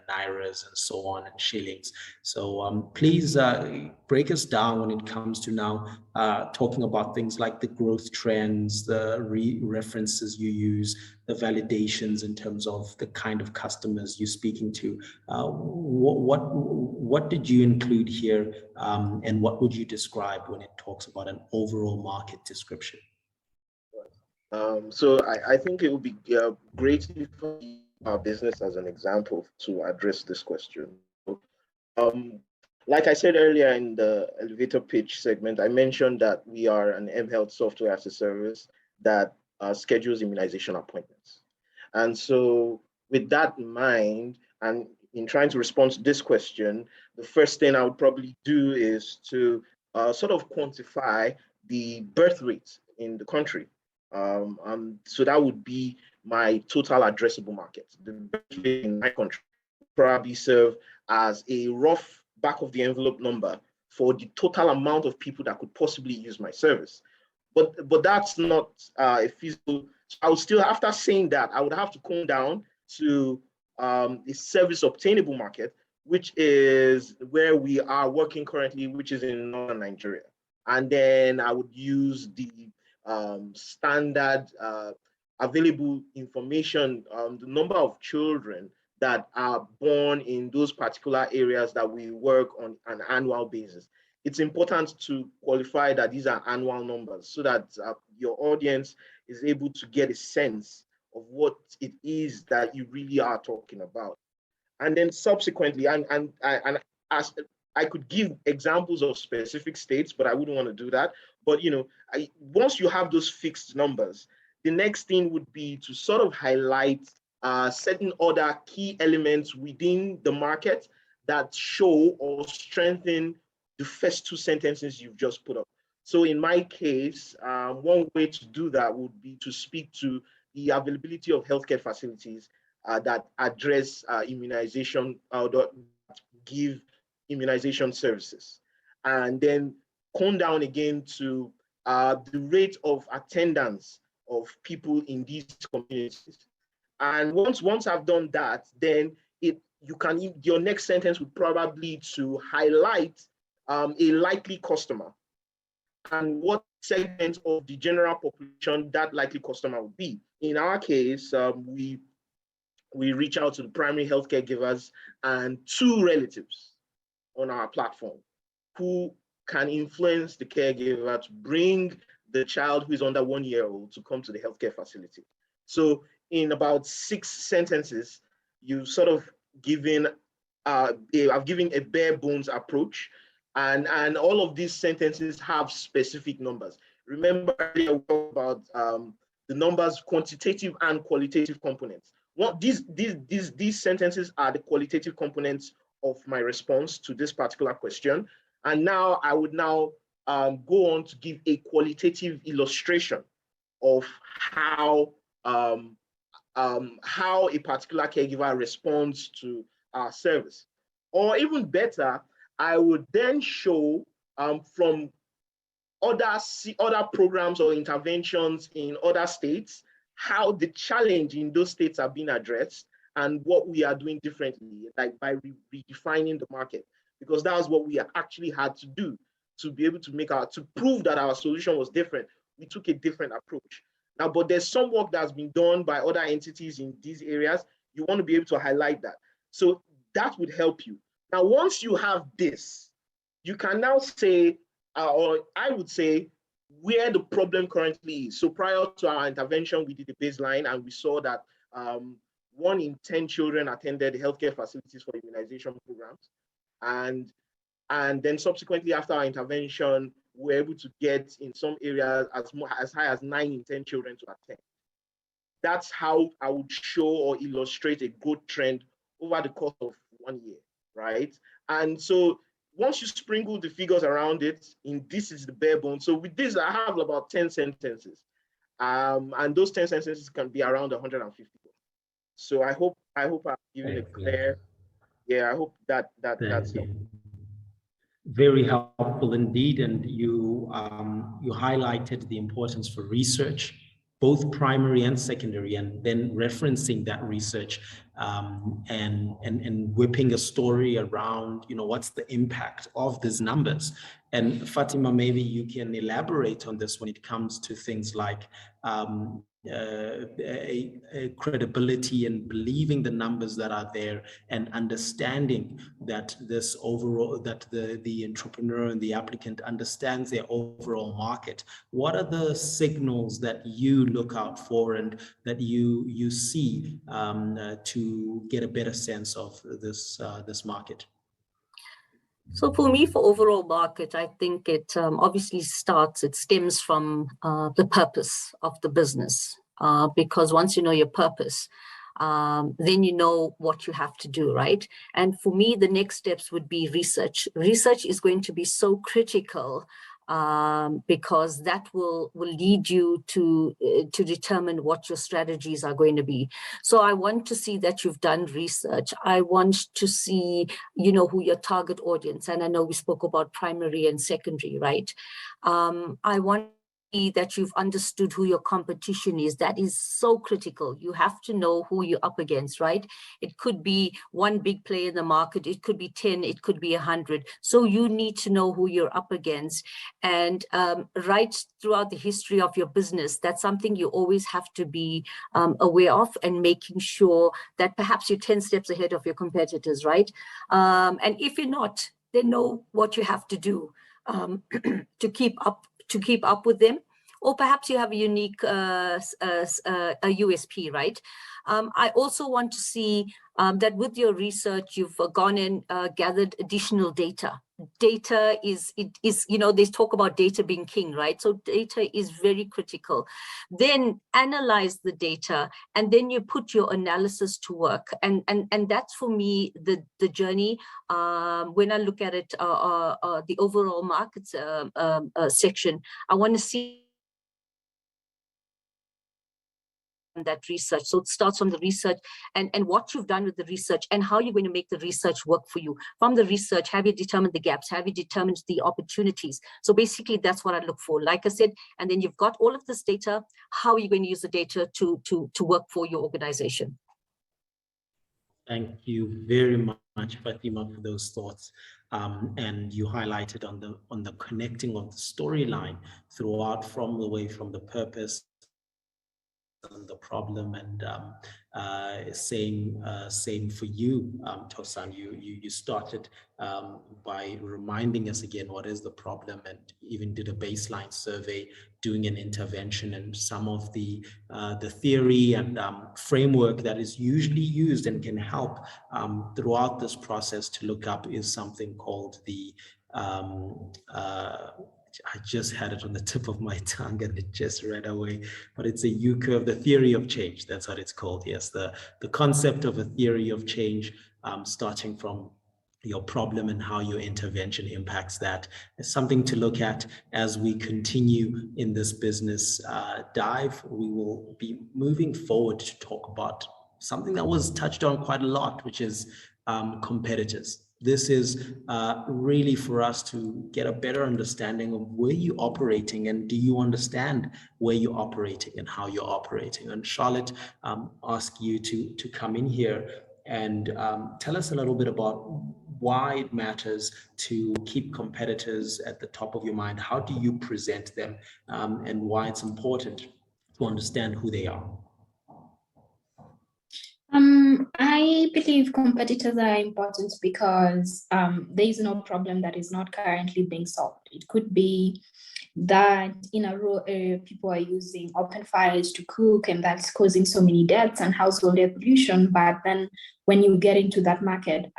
nairas and so on and shillings. So please break us down when it comes to now talking about things like the growth trends, the references you use, the validations in terms of the kind of customers you're speaking to. What did you include here, and what would you describe when it talks about an overall market description? So I think it would be great if we use our business as an example to address this question. Like I said earlier in the elevator pitch segment, I mentioned that we are an mHealth software as a service that schedules immunization appointments. And so with that in mind, and in trying to respond to this question, the first thing I would probably do is to sort of quantify the birth rate in the country. So that would be my total addressable market. The birth rate in my country probably serve as a rough back of the envelope number for the total amount of people that could possibly use my service. But that's not a feasible. I would still, after saying that, I would have to come down to the service obtainable market, which is where we are working currently, which is in northern Nigeria. And then I would use the standard available information, the number of children that are born in those particular areas that we work on an annual basis. It's important to qualify that these are annual numbers so that your audience is able to get a sense of what it is that you really are talking about. And then subsequently, and as I could give examples of specific states, but I wouldn't want to do that. But once you have those fixed numbers, the next thing would be to sort of highlight certain other key elements within the market that show or strengthen the first two sentences you've just put up. So in my case, one way to do that would be to speak to the availability of healthcare facilities that address immunization, that give immunization services. And then come down again to the rate of attendance of people in these communities. And once I've done that, then your next sentence would probably to highlight a likely customer and what segment of the general population that likely customer would be. In our case, we reach out to the primary healthcare givers and two relatives on our platform who can influence the caregiver to bring the child who is under 1 year old to come to the healthcare facility. So in about 6 sentences, you sort of given, I've given a bare bones approach, and all of these sentences have specific numbers. Remember earlier we talked about the numbers, quantitative and qualitative components. These sentences are the qualitative components of my response to this particular question. And now I would go on to give a qualitative illustration of how a particular caregiver responds to our service. Or even better, I would then show from other programs or interventions in other states, how the challenge in those states are being addressed and what we are doing differently, like by redefining the market, because that's what we actually had to do to be able to prove that our solution was different. We took a different approach. Now, but there's some work that's been done by other entities in these areas. You want to be able to highlight that. So that would help you. Now, once you have this, you can now say, or I would say, where the problem currently is. So prior to our intervention, we did a baseline and we saw that 1 in 10 children attended healthcare facilities for immunization programs. And then subsequently after our intervention, we were able to get in some areas as high as 9 in 10 children to attend. That's how I would show or illustrate a growth trend over the course of 1 year, right? And so once you sprinkle the figures around it, this is the bare bones. So with this, I have about 10 sentences. And those 10 sentences can be around 150. So I hope I've given it clear. Yeah, I hope that's it. Very helpful indeed, and you highlighted the importance for research, both primary and secondary, and then referencing that research and whipping a story around, what's the impact of these numbers. And Fatima, maybe you can elaborate on this when it comes to things like a credibility and believing the numbers that are there, and understanding that this overall, that the entrepreneur and the applicant understands their overall market. What are the signals that you look out for and that you see to get a better sense of this market? So for me, for overall market, I think it obviously it stems from the purpose of the business. Because once you know your purpose, then you know what you have to do, right? And for me, the next steps would be research. Research is going to be so critical because that will lead you to determine what your strategies are going to be. So I want to see that you've done research. I want to see, who your target audience, and I know we spoke about primary and secondary, right? I want that you've understood who your competition is. That is so critical. You have to know who you're up against, right? It could be one big player in the market, it could be 10, it could be 100. So you need to know who you're up against. And right throughout the history of your business, that's something you always have to be aware of, and making sure that perhaps you're 10 steps ahead of your competitors, right? And if you're not, then know what you have to do to keep up with them, or perhaps you have a unique a USP, right? I also want to see that with your research, you've gone and gathered additional data. Data is they talk about data being king, right? So data is very critical. Then analyze the data, and then you put your analysis to work. And that's for me the journey. When I look at it, the overall markets section, I want to see that research. So it starts from the research and what you've done with the research, and how you're going to make the research work for you. From the research, have you determined the gaps? Have you determined the opportunities? So basically, that's what I look for. Like I said, and then you've got all of this data. How are you going to use the data to work for your organization? Thank you very much, Fatima, for those thoughts. And you highlighted on the connecting of the storyline throughout, from the purpose and the problem, and same for you, Tosan. You started by reminding us again what is the problem, and even did a baseline survey, doing an intervention, and some of the theory and framework that is usually used and can help throughout this process to look up is something called the I just had it on the tip of my tongue and it just ran away, but it's a U-curve, the theory of change. That's what it's called. Yes, the concept of a theory of change, starting from your problem and how your intervention impacts that, is something to look at as we continue in this business dive. We will be moving forward to talk about something that was touched on quite a lot, which is competitors. This is really for us to get a better understanding of where you're operating, and do you understand where you're operating and how you're operating. And Charlotte, ask you to come in here and tell us a little bit about why it matters to keep competitors at the top of your mind. How do you present them, and why it's important to understand who they are? I believe competitors are important because there is no problem that is not currently being solved. It could be that in a rural area, people are using open fires to cook, and that's causing so many deaths and household air pollution. But then when you get into that market,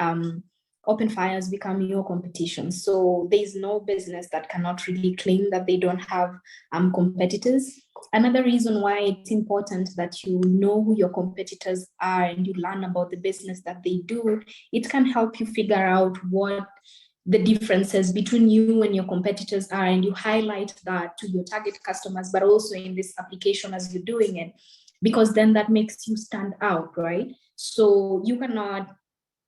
open fires become your competition. So there's no business that cannot really claim that they don't have competitors. Another reason why it's important that you know who your competitors are and you learn about the business that they do, it can help you figure out what the differences between you and your competitors are, and you highlight that to your target customers, but also in this application as you're doing it, because then that makes you stand out, right? So you cannot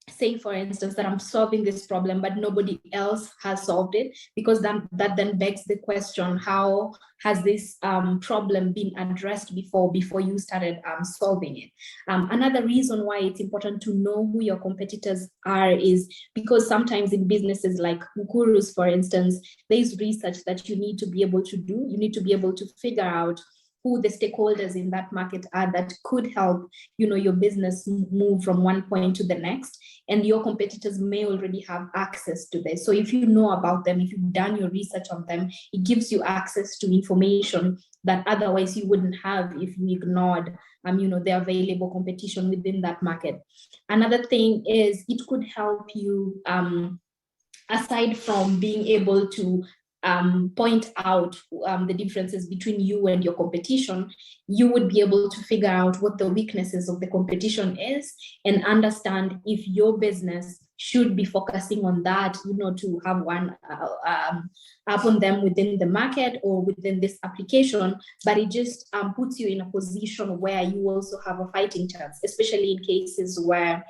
say, for instance, that I'm solving this problem, but nobody else has solved it, because that then begs the question, how has this problem been addressed before you started solving it? Another reason why it's important to know who your competitors are is because sometimes in businesses like Mukuru's, for instance, there's research that you need to be able to do. You need to be able to figure out who the stakeholders in that market are that could help, your business move from one point to the next. And your competitors may already have access to this. So if you know about them, if you've done your research on them, it gives you access to information that otherwise you wouldn't have if you ignored, the available competition within that market. Another thing is it could help you, aside from being able to point out the differences between you and your competition, you would be able to figure out what the weaknesses of the competition is and understand if your business should be focusing on that, to have one up on them within the market or within this application, but it just puts you in a position where you also have a fighting chance, especially in cases where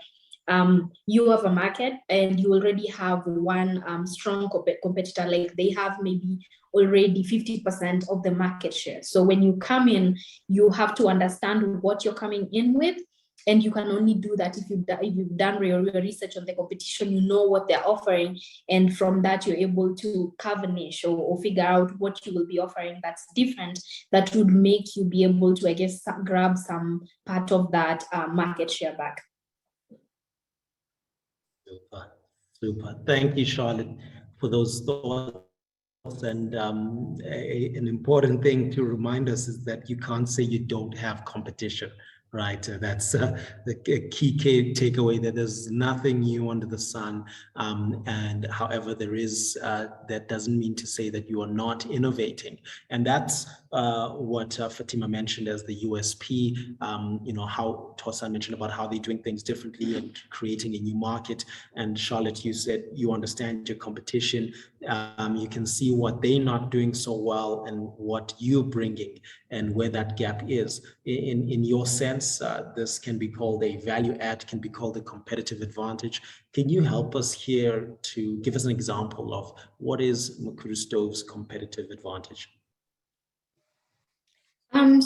you have a market and you already have one strong competitor, like they have maybe already 50% of the market share. So when you come in, you have to understand what you're coming in with, and you can only do that if you've done your research on the competition, you know what they're offering, and from that you're able to cover niche or figure out what you will be offering that's different, that would make you be able to, I guess, grab some part of that market share back. Super. Thank you, Charlotte, for those thoughts. And an important thing to remind us is that you can't say you don't have competition, right? That's the key takeaway, that there's nothing new under the sun. And however, there is, that doesn't mean to say that you are not innovating. And that's what Fatima mentioned as the USP, how Tosan mentioned about how they're doing things differently and creating a new market. And Charlotte, you said you understand your competition. You can see what they're not doing so well and what you're bringing and where that gap is. In your sense, this can be called a value add, can be called a competitive advantage. Can you help us here to give us an example of what is Mukuru Stove's competitive advantage? An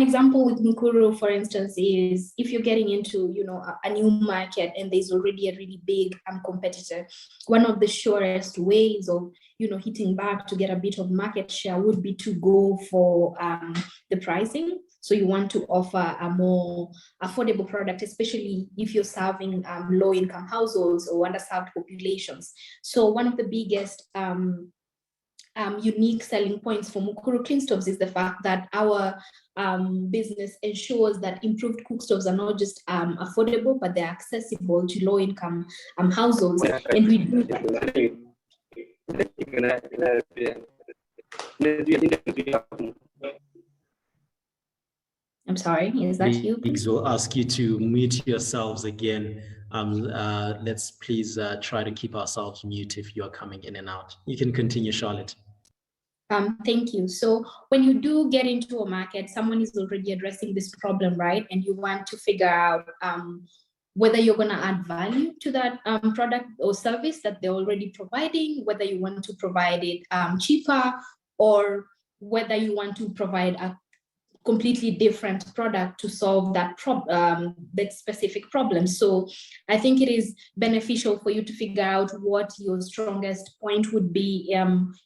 example with Mukuru, for instance, is if you're getting into, a new market and there's already a really big competitor, one of the surest ways of, hitting back to get a bit of market share would be to go for the pricing. So you want to offer a more affordable product, especially if you're serving low-income households or underserved populations. So one of the biggest unique selling points for Mukuru Clean Stoves is the fact that our business ensures that improved cook stoves are not just affordable, but they're accessible to low-income households. And we do that. I'm sorry, is that you? We'll ask you to mute yourselves again. Let's please try to keep ourselves mute if you are coming in and out. You can continue, Charlotte. Thank you. So when you do get into a market, someone is already addressing this problem, right? And you want to figure out whether you're going to add value to that product or service that they're already providing, whether you want to provide it cheaper, or whether you want to provide a completely different product to solve that that specific problem. So I think it is beneficial for you to figure out what your strongest point would be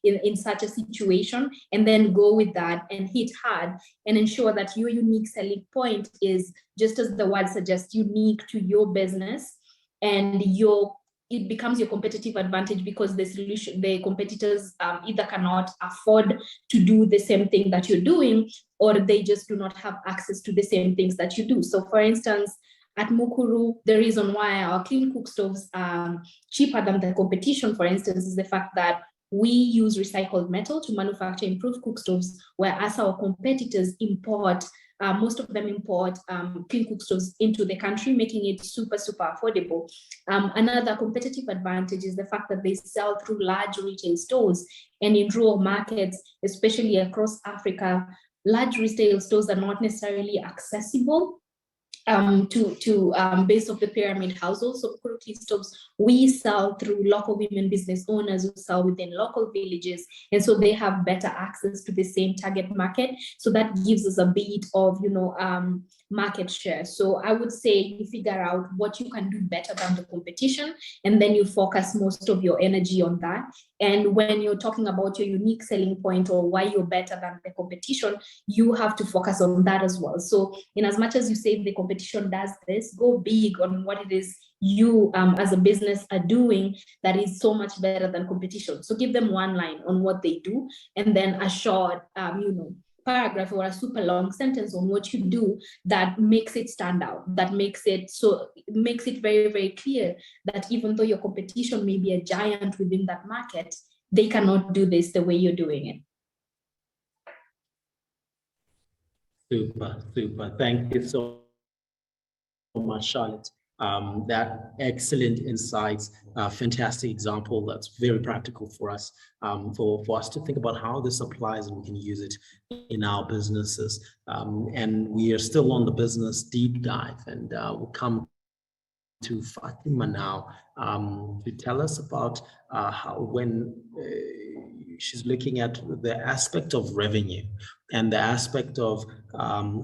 in such a situation, and then go with that and hit hard and ensure that your unique selling point is, just as the word suggests, unique to your business, and it becomes your competitive advantage, because the competitors either cannot afford to do the same thing that you're doing, or they just do not have access to the same things that you do. So for instance, at Mukuru, the reason why our clean cook stoves are cheaper than the competition, for instance, is the fact that we use recycled metal to manufacture improved cook stoves, whereas our competitors import, most of them import clean cook stoves into the country, making it super, super affordable. Another competitive advantage is the fact that they sell through large retail stores, and in rural markets, especially across Africa, large retail stores are not necessarily accessible base of the pyramid households. So currently stoves we sell through local women business owners who sell within local villages, and so they have better access to the same target market. So that gives us a bit of market share. So I would say you figure out what you can do better than the competition, and then you focus most of your energy on that. And when you're talking about your unique selling point or why you're better than the competition, you have to focus on that as well. So in as much as you say the competition does this, go big on what it is you as a business are doing that is so much better than competition. So give them one line on what they do, and then a short paragraph or a super long sentence on what you do that makes it stand out, that makes it very, very clear that even though your competition may be a giant within that market, they cannot do this the way you're doing it. Super, super. Thank you so much, Charlotte. That excellent insights, fantastic example that's very practical for us, for us to think about how this applies and we can use it in our businesses. And we are still on the business deep dive, and we'll come to Fathima now to tell us about how when she's looking at the aspect of revenue and the aspect of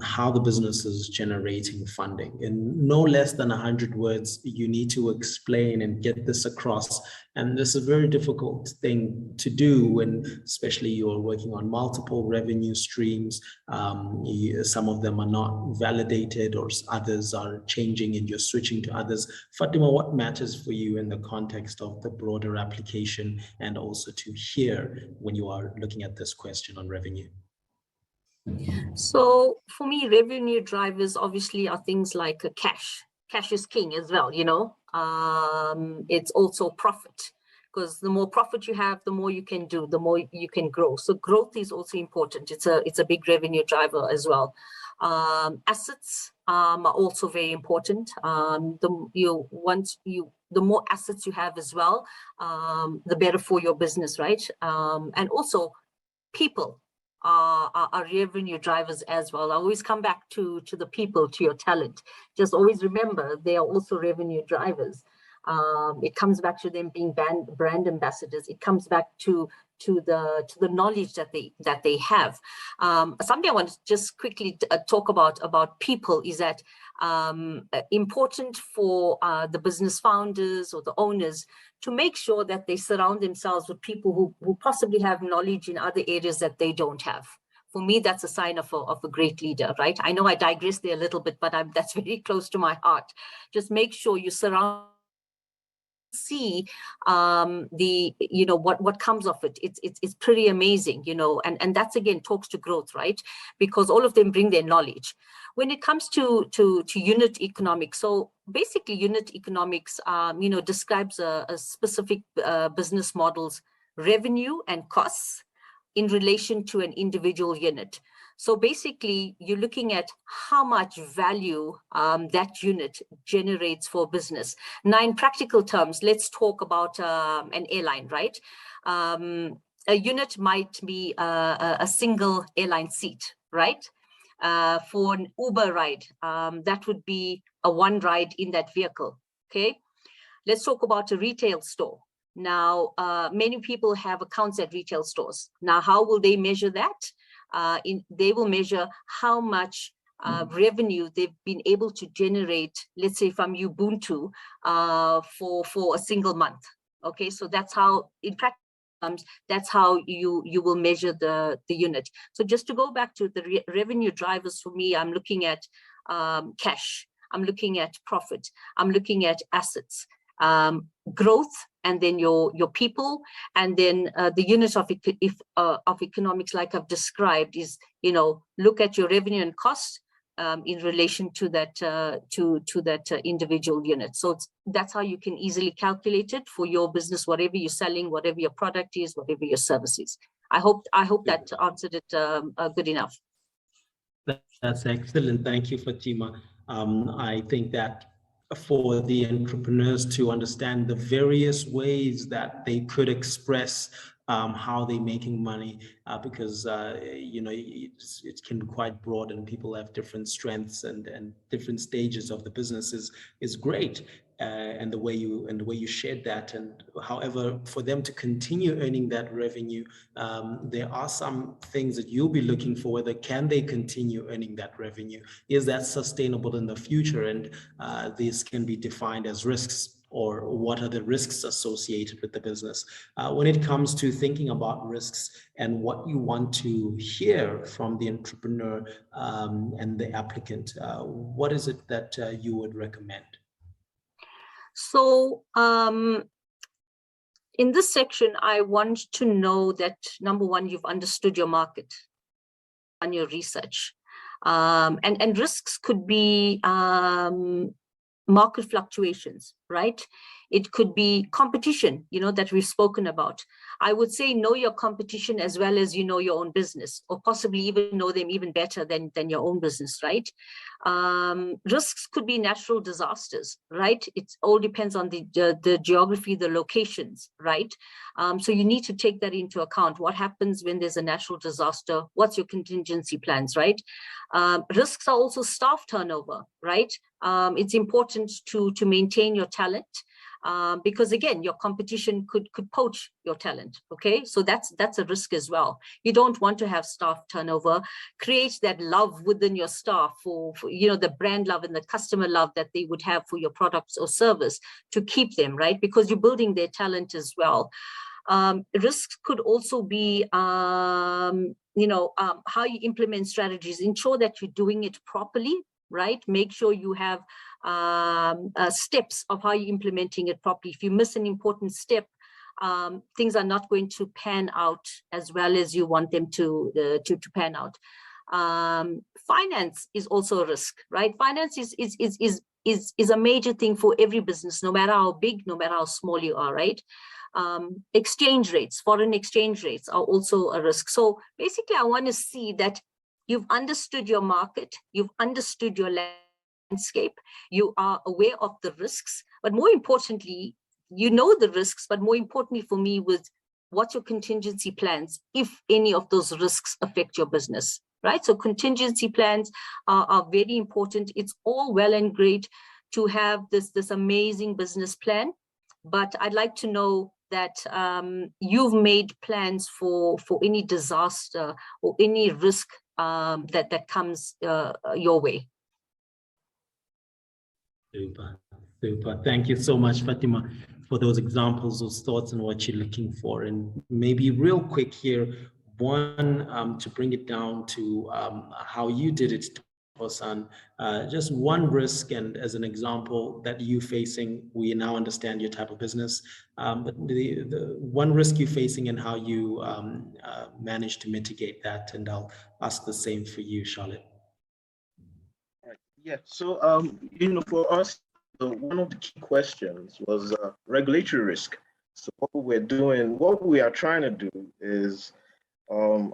how the business is generating funding. In no less than 100 words, you need to explain and get this across. And this is a very difficult thing to do when, especially you're working on multiple revenue streams. Some of them are not validated or others are changing and you're switching to others. Fathima, what matters for you in the context of the broader application and also to hear when you are looking at this question on revenue? So for me, revenue drivers obviously are things like cash. Cash is king as well, It's also profit, because the more profit you have, the more you can do, the more you can grow. So growth is also important. It's a big revenue driver as well. Assets are also very important. The more assets you have as well, the better for your business, right? And also people are revenue drivers as well. I always come back to the people, to your talent. Just always remember they are also revenue drivers. It comes back to them being brand ambassadors. It comes back to the knowledge that they have. Something I want to just quickly talk about people is that important for the business founders or the owners to make sure that they surround themselves with people who possibly have knowledge in other areas that they don't have. For me, that's a sign of a great leader, right? I know I digress there a little bit, but that's very close to my heart. Just make sure you surround, see what comes of it. It's pretty amazing, and that's again talks to growth, right? Because all of them bring their knowledge. When it comes to unit economics, so basically unit economics describes a specific business model's revenue and costs in relation to an individual unit. So basically, you're looking at how much value that unit generates for business. Now, in practical terms, let's talk about an airline, right? A unit might be a single airline seat, right? For an Uber ride, that would be a one ride in that vehicle, okay? Let's talk about a retail store. Now, many people have accounts at retail stores. Now, how will they measure that? They will measure how much revenue they've been able to generate, let's say from Ubuntu, for a single month. Okay, so that's how, in practice, that's how you will measure the unit. So just to go back to the revenue drivers for me, I'm looking at cash, I'm looking at profit, I'm looking at assets, growth, and then your people, and then the unit of economics, like I've described, is look at your revenue and cost in relation to that individual unit. So that's how you can easily calculate it for your business, whatever you're selling, whatever your product is, whatever your service is. I hope that answered it good enough. That's excellent. Thank you, Fathima. I think that for the entrepreneurs to understand the various ways that they could express how they're making money, because it can be quite broad, and people have different strengths and different stages of the business is great. And the way you shared that. And however, for them to continue earning that revenue, there are some things that you'll be looking for. Whether can they continue earning that revenue? Is that sustainable in the future? And these can be defined as risks, or what are the risks associated with the business. When it comes to thinking about risks and what you want to hear from the entrepreneur and the applicant, what is it that you would recommend? So in this section, I want to know that, number one, you've understood your market and your research. And risks could be market fluctuations, right? It could be competition, that we've spoken about. I would say know your competition as well as you know your own business, or possibly even know them even better than your own business, right? Risks could be natural disasters, right? It all depends on the geography, the locations, right? So you need to take that into account. What happens when there's a natural disaster? What's your contingency plans, right? Risks are also staff turnover, right? It's important to maintain your talent. Because again, your competition could poach your talent. Okay, so that's a risk as well. You don't want to have staff turnover. Create that love within your staff for the brand love and the customer love that they would have for your products or service, to keep them, right? Because you're building their talent as well. Risks could also be how you implement strategies. Ensure that you're doing it properly, right? Make sure you have steps of how you're implementing it properly. If you miss an important step, things are not going to pan out as well as you want them to pan out. Finance is also a risk, right? Finance is a major thing for every business, no matter how big, no matter how small you are, right? Exchange rates, foreign exchange rates are also a risk. So basically, I want to see that you've understood your market, you've understood your landscape, you are aware of the risks, but more importantly, you know the risks, but more importantly for me was what's your contingency plans if any of those risks affect your business, right? So contingency plans are very important. It's all well and great to have this amazing business plan, but I'd like to know that you've made plans for any disaster or any risk that comes your way. Super. Thank you so much, Fatima, for those examples, those thoughts, and what you're looking for. And maybe real quick here, one, to bring it down to how you did it, Tosan, just one risk, and as an example that you facing, we now understand your type of business, but the one risk you're facing and how you managed to mitigate that. And I'll ask the same for you, Charlotte. Yeah, so for us, one of the key questions was regulatory risk. So what we are trying to do is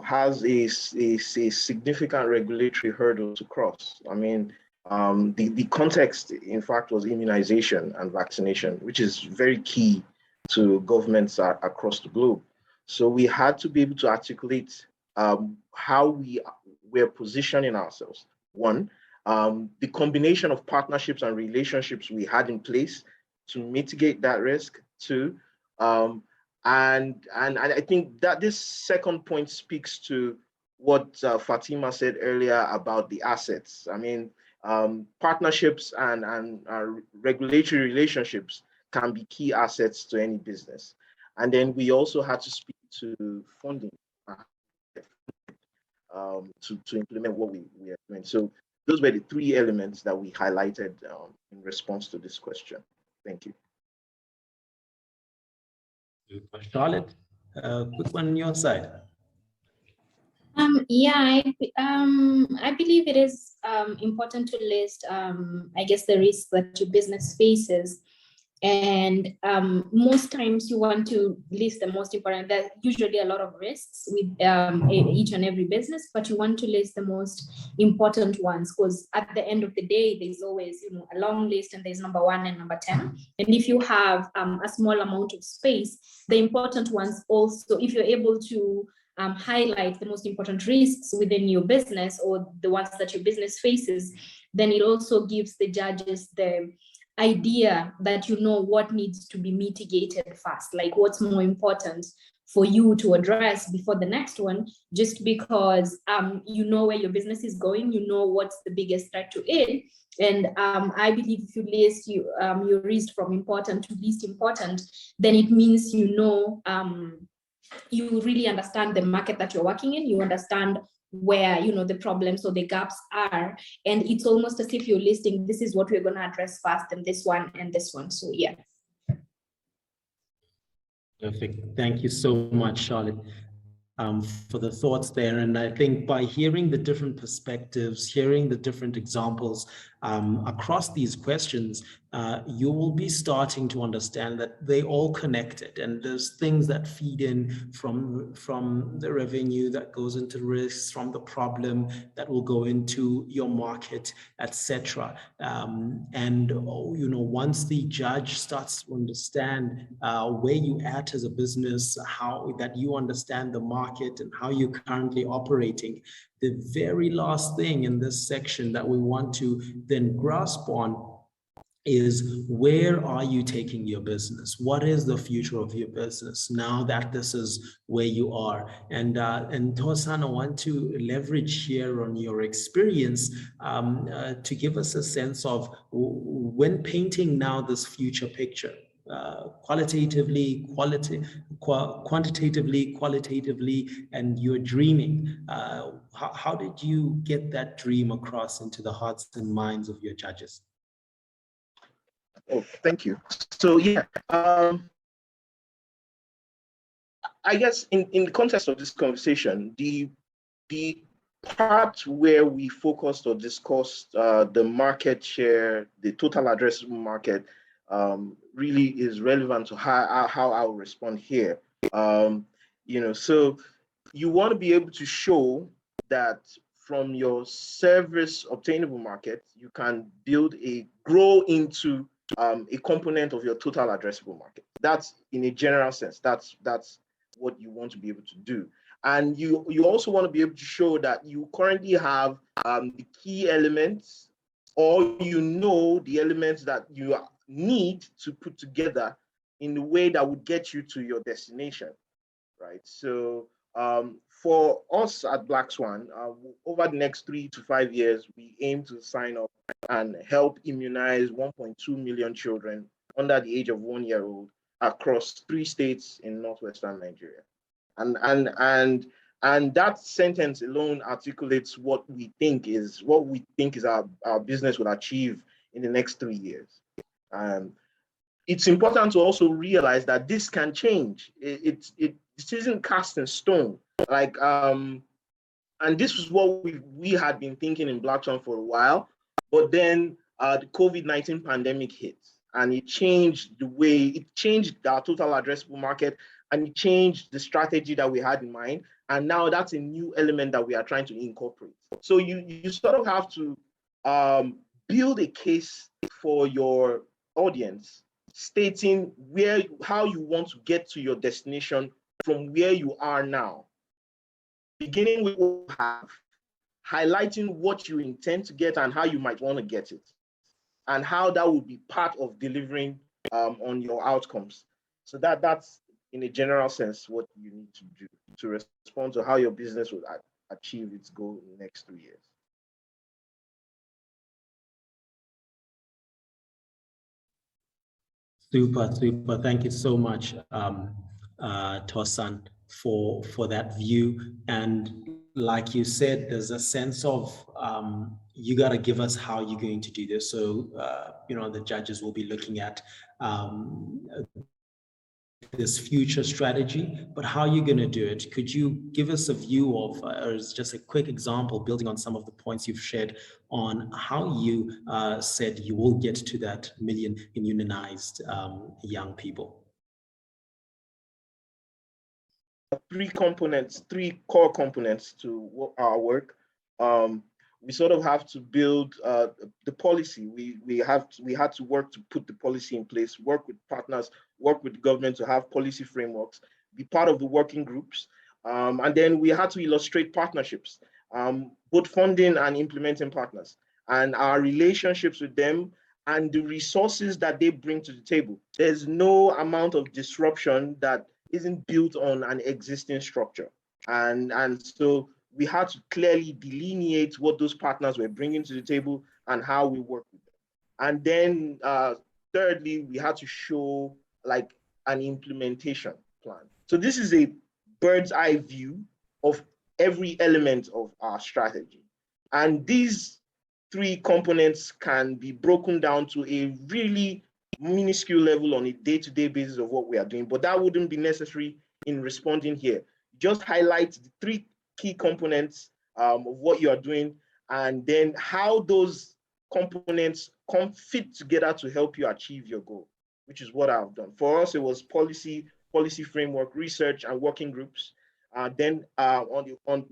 has a significant regulatory hurdle to cross. I mean, the context, in fact, was immunization and vaccination, which is very key to governments across the globe. So we had to be able to articulate how we're positioning ourselves. One, the combination of partnerships and relationships we had in place to mitigate that risk. Two, and I think that this second point speaks to what Fatima said earlier about the assets. I mean, partnerships and regulatory relationships can be key assets to any business. And then we also had to speak to funding to implement what we are doing. So those were the three elements that we highlighted in response to this question. Thank you. Charlotte, quick one on your side. Yeah, I believe it is important to list, I guess, the risks that your business faces. And most times you want to list the most important. There's usually a lot of risks with each and every business, but you want to list the most important ones, because at the end of the day, there's always, you know, a long list, and there's number 1 and number 10. And if you have a small amount of space, the important ones also, if you're able to highlight the most important risks within your business, or the ones that your business faces, then it also gives the judges the idea that you know what needs to be mitigated first, like what's more important for you to address before the next one, just because you know where your business is going, you know what's the biggest threat to it. And I believe if you list your list from important to least important, then it means you know, you really understand the market that you're working in, you understand where, you know, the problems or the gaps are, and it's almost as if you're listing, this is what we're going to address first, and this one and this one. So yeah. Perfect. Thank you so much, Charlotte, for the thoughts there. And I think by hearing the different perspectives, hearing the different examples across these questions, you will be starting to understand that they all connected, and there's things that feed in from the revenue that goes into risks, from the problem that will go into your market, etc. And you know, once the judge starts to understand where you at as a business, how that you understand the market and how you're currently operating, the very last thing in this section that we want to then grasp on is, where are you taking your business? What is the future of your business now that this is where you are? And Tosan, I want to leverage here on your experience to give us a sense of, when painting now this future picture, qualitatively, quantitatively, qualitatively, and you're dreaming, how did you get that dream across into the hearts and minds of your judges? Oh, thank you. So yeah, I guess in the context of this conversation, the part where we focused or discussed the market share, the total addressable market, really is relevant to how I'll respond here. You know, so you want to be able to show that from your service obtainable market, you can grow into a component of your total addressable market. That's in a general sense. That's what you want to be able to do. And you also want to be able to show that you currently have the key elements, or you know the elements that you need to put together in the way that would get you to your destination, right? So for us at Black Swan, over the next 3 to 5 years, we aim to sign up and help immunize 1.2 million children under the age of 1 year old across 3 states in northwestern Nigeria. And that sentence alone articulates what we think is our business will achieve in the next 3 years. It's important to also realize that this can change. It isn't cast in stone. Like, and this is what we had been thinking in Black Swan for a while, but then the COVID-19 pandemic hit, and it changed our total addressable market, and it changed the strategy that we had in mind. And now that's a new element that we are trying to incorporate. So you sort of have to build a case for your audience, stating how you want to get to your destination from where you are now, beginning with what you have, highlighting what you intend to get and how you might want to get it, and how that will be part of delivering on your outcomes. So that's, in a general sense, what you need to do to respond to how your business will achieve its goal in the next 3 years. Super. Thank you so much, Tosan, for that view. And like you said, there's a sense of you got to give us how you're going to do this. So, you know, the judges will be looking at this future strategy, but how are you going to do it? Could you give us a view of, or just a quick example, building on some of the points you've shared on how you said you will get to that million unionized young people? Three core components to our work. We sort of have to build the policy. We had to work to put the policy in place, work with partners, work with the government to have policy frameworks, be part of the working groups. And then we had to illustrate partnerships, both funding and implementing partners, and our relationships with them and the resources that they bring to the table. There's no amount of disruption that isn't built on an existing structure. And so we had to clearly delineate what those partners were bringing to the table and how we work with them. And then thirdly, we had to show like an implementation plan. So this is a bird's eye view of every element of our strategy. And these three components can be broken down to a really minuscule level on a day-to-day basis of what we are doing, but that wouldn't be necessary in responding here. Just highlight the three key components of what you are doing, and then how those components fit together to help you achieve your goal, which is what I've done. For us, it was policy framework, research, and working groups. Then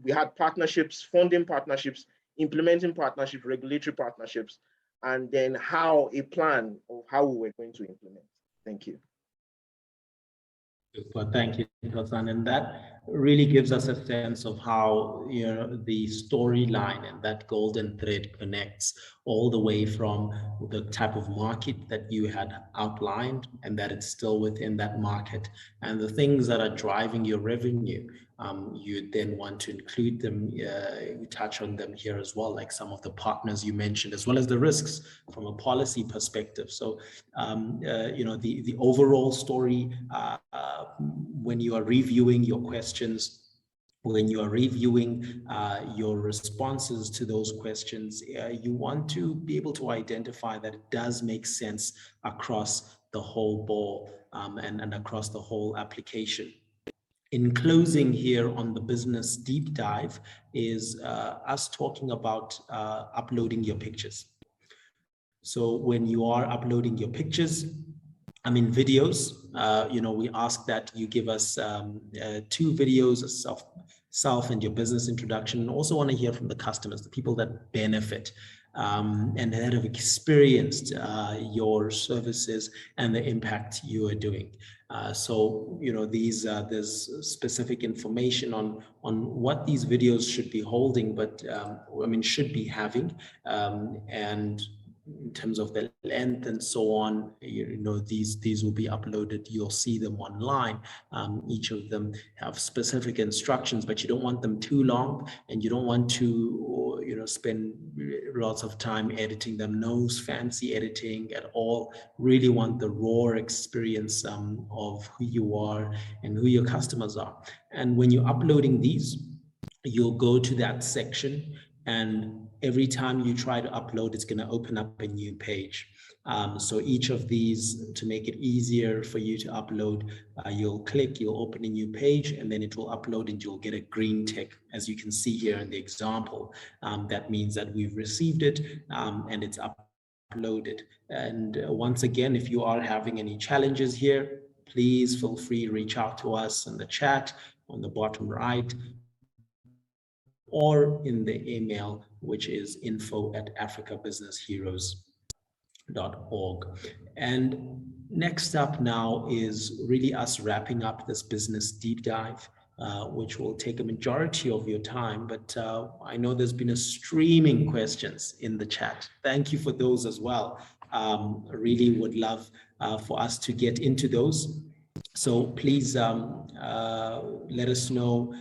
we had partnerships, funding partnerships, implementing partnerships, regulatory partnerships, and then a plan of how we were going to implement. Thank you. Well, thank you, Tosan. And that really gives us a sense of how, you know, the storyline and that golden thread connects all the way from the type of market that you had outlined, and that it's still within that market, and the things that are driving your revenue. You then want to include them, you touch on them here as well, like some of the partners you mentioned, as well as the risks from a policy perspective. So, you know, the overall story, when you are reviewing your questions, when you are reviewing your responses to those questions, you want to be able to identify that it does make sense across the whole ball and across the whole application. In closing here on the business deep dive is us talking about uploading your pictures. So when you are uploading your pictures, I mean videos, you know, we ask that you give us 2 videos of self and your business introduction, and also want to hear from the customers, the people that benefit and that have experienced your services and the impact you are doing. So, you know, there's specific information on what these videos should be holding, but I mean, should be having, and in terms of the length and so on, you know, these will be uploaded. You'll see them online. Each of them have specific instructions, but you don't want them too long, and you don't want to, you know, spend lots of time editing them. No fancy editing at all. Really want the raw experience of who you are and who your customers are. And when you're uploading these, you'll go to that section, and every time you try to upload, it's going to open up a new page. So each of these, to make it easier for you to upload, you'll open a new page, and then it will upload, and you'll get a green tick, as you can see here in the example. That means that we've received it and it's uploaded. And once again, if you are having any challenges here, please feel free to reach out to us in the chat on the bottom right, or in the email, which is info@africabusinessheroes.org. And next up now is really us wrapping up this business deep dive, which will take a majority of your time, but I know there's been a streaming questions in the chat. Thank you for those as well. Really would love for us to get into those. So please let us know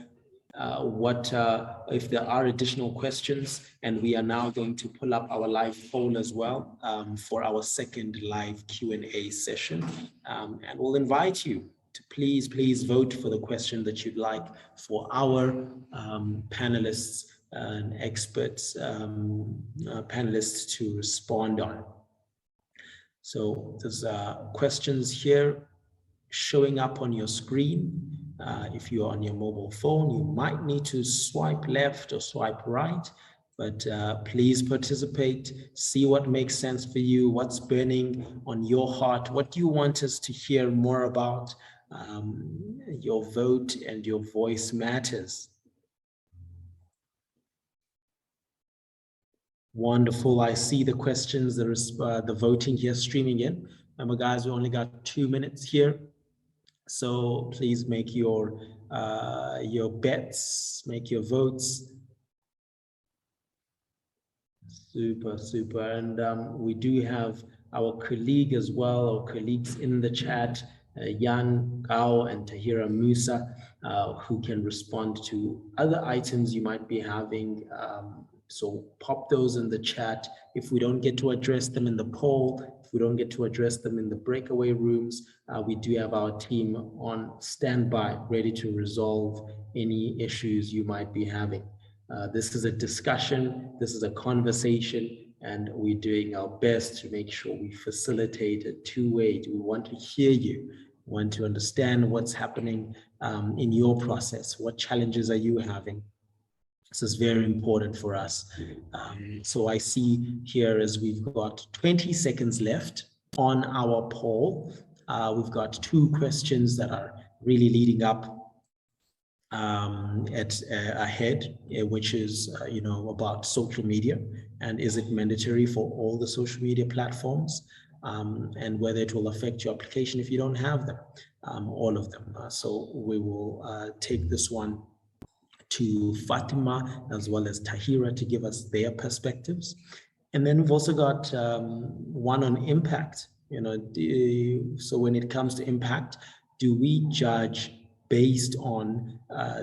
if there are additional questions, and we are now going to pull up our live poll as well for our second live Q&A session, and we'll invite you to please vote for the question that you'd like for our panelists and experts panelists to respond on. So there's questions here. showing up on your screen. If you're on your mobile phone, you might need to swipe left or swipe right, but please participate, see what makes sense for you, what's burning on your heart, what do you want us to hear more about. Your vote and your voice matters. Wonderful. I see the questions, the voting here streaming in. Remember, guys, we only got 2 minutes here. So please make your bets, make your votes. Super, super. And we do have our colleague as well, our colleagues in the chat, Jan Gao and Tahira Musa, who can respond to other items you might be having. So pop those in the chat. If we don't get to address them in the poll, if we don't get to address them in the breakaway rooms, we do have our team on standby, ready to resolve any issues you might be having. This is a discussion, this is a conversation, and we're doing our best to make sure we facilitate a two-way. We want to hear you, we want to understand what's happening in your process. What challenges are you having? This is very important for us. So I see here as we've got 20 seconds left on our poll. We've got 2 questions that are really leading up ahead, which is about social media, and is it mandatory for all the social media platforms, and whether it will affect your application if you don't have them, all of them. So we will take this one to Fatima as well as Tahira to give us their perspectives. And then we've also got one on impact. So when it comes to impact, do we judge based on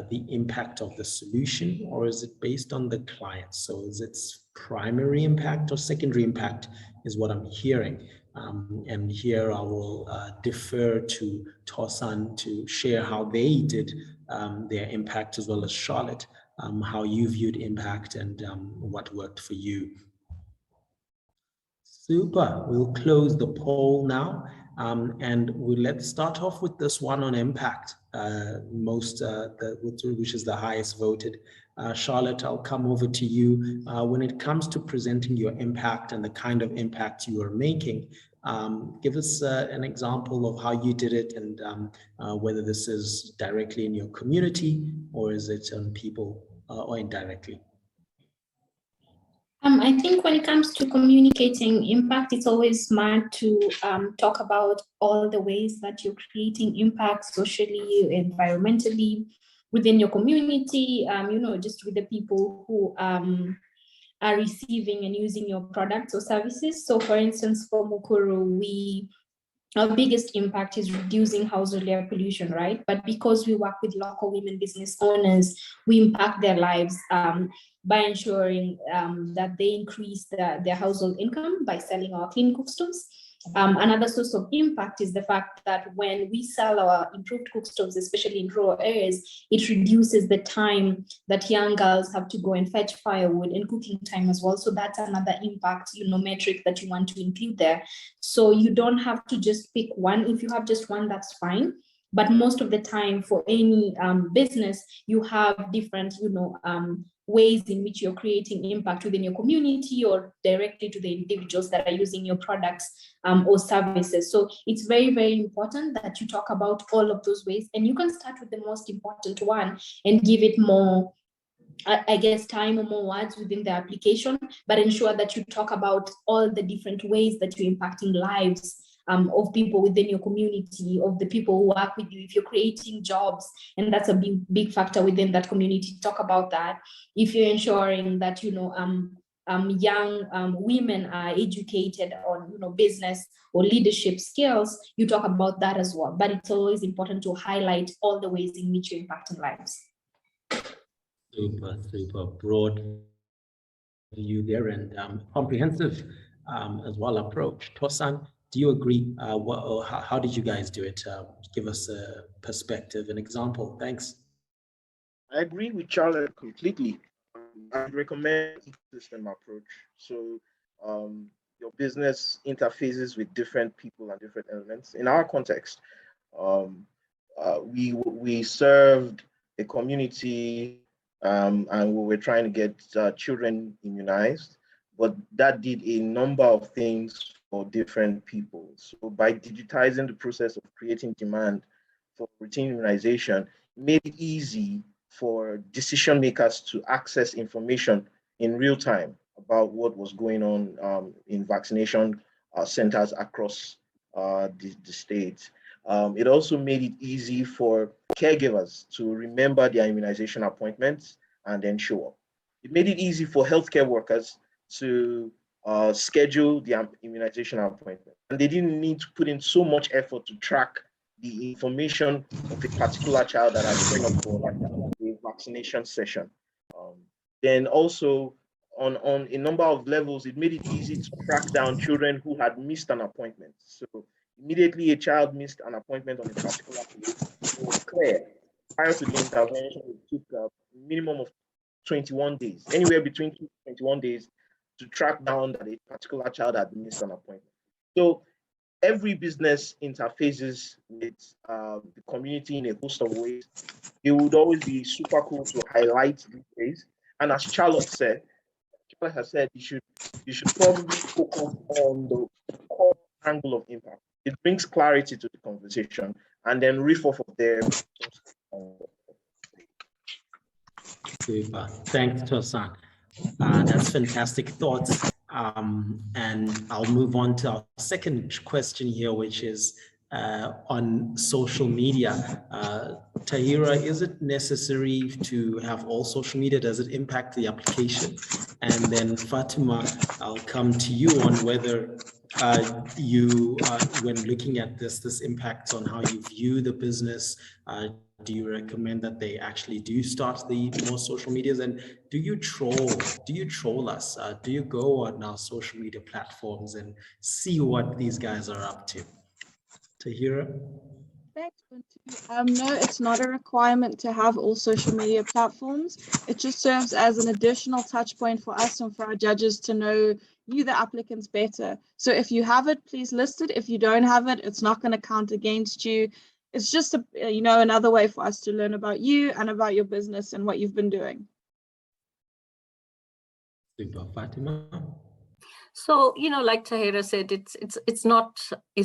the impact of the solution, or is it based on the client? So is it primary impact or secondary impact is what I'm hearing. And here I will defer to Tosan to share how they did their impact, as well as Charlotte, how you viewed impact and what worked for you. Super. We'll close the poll now, and let's start off with this one on impact, which is the highest voted. Charlotte, I'll come over to you. When it comes to presenting your impact and the kind of impact you are making, give us an example of how you did it, and whether this is directly in your community or is it on people or indirectly. I think when it comes to communicating impact, it's always smart to talk about all the ways that you're creating impact socially, environmentally, within your community, just with the people who are receiving and using your products or services. So for instance, for Mukuru, our biggest impact is reducing household air pollution, right? But because we work with local women business owners, we impact their lives by ensuring that they increase their household income by selling our clean cook stoves. Another source of impact is the fact that when we sell our improved cook stoves, especially in rural areas, it reduces the time that young girls have to go and fetch firewood and cooking time as well. So that's another impact, metric that you want to include there. So you don't have to just pick one. If you have just one, that's fine. But most of the time for any business, you have different, ways in which you're creating impact within your community or directly to the individuals that are using your products or services. So it's very, very important that you talk about all of those ways, and you can start with the most important one and give it more, I guess, time or more words within the application, but ensure that you talk about all the different ways that you're impacting lives of people within your community, of the people who work with you. If you're creating jobs, and that's a big factor within that community, talk about that. If you're ensuring that, young women are educated on, business or leadership skills, you talk about that as well. But it's always important to highlight all the ways in which you're impacting lives. Super, super broad view there, and comprehensive as well approach. Tosan, do you agree? How did you guys do it? Give us a perspective, an example. Thanks. I agree with Charlotte completely. I recommend ecosystem approach. So your business interfaces with different people and different elements. In our context, We served a community and we were trying to get children immunized, but that did a number of things for different people. So by digitizing the process of creating demand for routine immunization, it made it easy for decision makers to access information in real time about what was going on in vaccination centers across the state. It also made it easy for caregivers to remember their immunization appointments and then show up. It made it easy for healthcare workers to schedule their immunization appointment. And they didn't need to put in so much effort to track the information of a particular child that has turned up for like a vaccination session. Then also on a number of levels, it made it easy to track down children who had missed an appointment. So immediately a child missed an appointment on a particular place, it was clear. Prior to the intervention, it took a minimum of 21 days, anywhere between 2 to 21 days to track down that a particular child had missed an appointment. So every business interfaces with the community in a host of ways. It would always be super cool to highlight these ways. And as Charlot has said, you should probably focus on the core angle of impact. It brings clarity to the conversation and then riff off of there. Super. Thanks, Tosan. That's fantastic thoughts. And I'll move on to our second question here, which is on social media. Tahira, is it necessary to have all social media? Does it impact the application? And then Fatima, I'll come to you on whether when looking at this impacts on how you view the business. Do you recommend that they actually do start the more social medias? And do you troll us? Do you go on our social media platforms and see what these guys are up to? Tahira? Thanks, Buntu. No, it's not a requirement to have all social media platforms. It just serves as an additional touch point for us and for our judges to know you, the applicants, better. So if you have it, please list it. If you don't have it, it's not going to count against you. It's just another way for us to learn about you and about your business and what you've been doing. Super, Fatima. So, like Tahira said, it's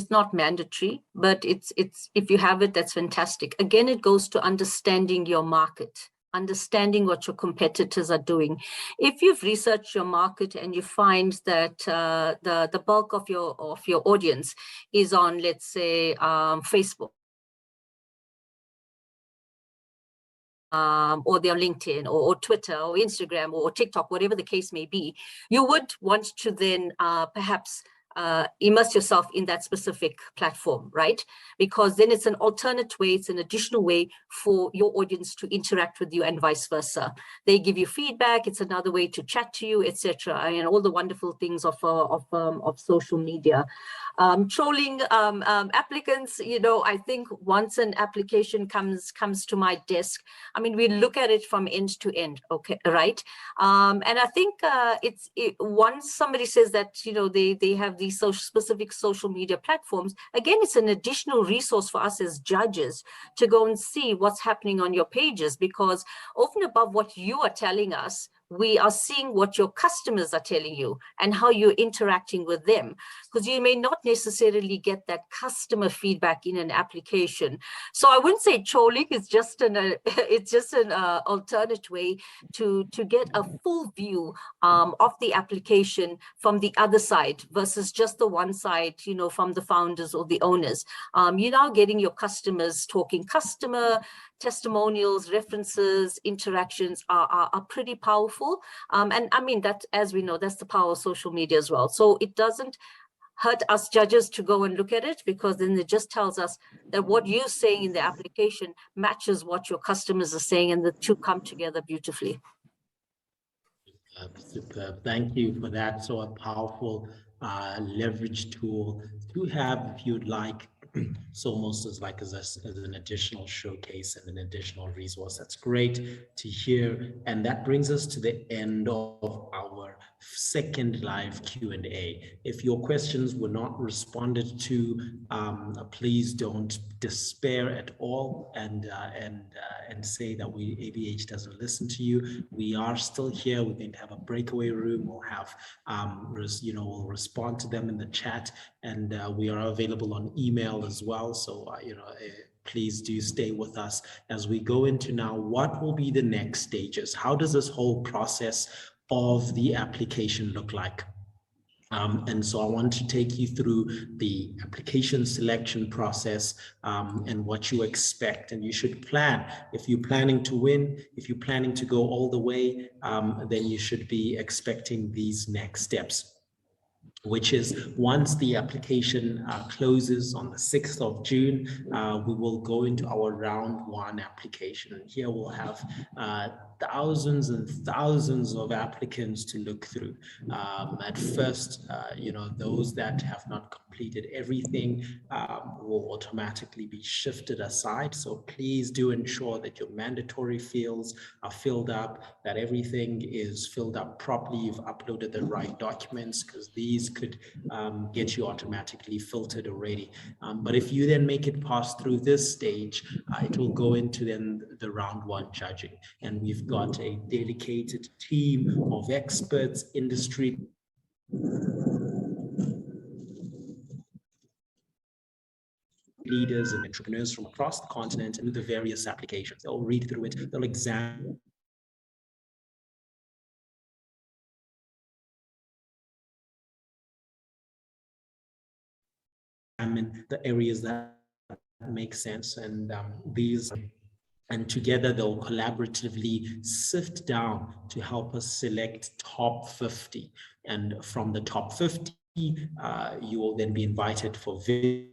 not mandatory, but it's if you have it, that's fantastic. Again, it goes to understanding your market, understanding what your competitors are doing. If you've researched your market and you find that the bulk of your audience is on, let's say, Facebook, or they're LinkedIn or Twitter or Instagram or TikTok, whatever the case may be, you would want to then perhaps immerse yourself in that specific platform, right? Because then it's an alternate way, it's an additional way for your audience to interact with you and vice versa. They give you feedback, it's another way to chat to you, etc. And all the wonderful things of social media. Trolling applicants, I think once an application comes to my desk, we look at it from end to end, okay, right? And I think once somebody says that, they have these specific social media platforms, again, it's an additional resource for us as judges to go and see what's happening on your pages, because over and above what you are telling us, we are seeing what your customers are telling you and how you're interacting with them, because you may not necessarily get that customer feedback in an application. So I wouldn't say trolling is just an alternate way to get a full view of the application from the other side versus just the one side, from the founders or the owners. You're now getting your customers talking. Customer testimonials, references, interactions are pretty powerful. And that, as we know, that's the power of social media as well. So it doesn't hurt us judges to go and look at it, because then it just tells us that what you're saying in the application matches what your customers are saying, and the two come together beautifully. Superb. Thank you for that. So a powerful leverage tool to have, if you'd like. So almost as an additional showcase and an additional resource. That's great to hear. And that brings us to the end of our second live Q&A. If your questions were not responded to, please don't despair at all and say that ABH doesn't listen to you. We are still here. We're going to have a breakaway room. We'll have, we'll respond to them in the chat, and we are available on email as well. So, please do stay with us as we go into now what will be the next stages. How does this whole process of the application look like? And so I want to take you through the application selection process and what you expect. And you should plan. If you're planning to win, if you're planning to go all the way, then you should be expecting these next steps, which is once the application closes on the 6th of June, we will go into our round 1 application. And here we'll have thousands and thousands of applicants to look through. At first, those that have not completed everything will automatically be shifted aside. So please do ensure that your mandatory fields are filled up, that everything is filled up properly. You've uploaded the right documents, because these could get you automatically filtered already. But if you then make it past through this stage, it will go into then the round 1 judging. And we've got a dedicated team of experts, industry leaders and entrepreneurs from across the continent and the various applications. They'll read through it, they'll examine the areas that make sense, and and together they'll collaboratively sift down to help us select top 50. And from the top 50, you will then be invited for video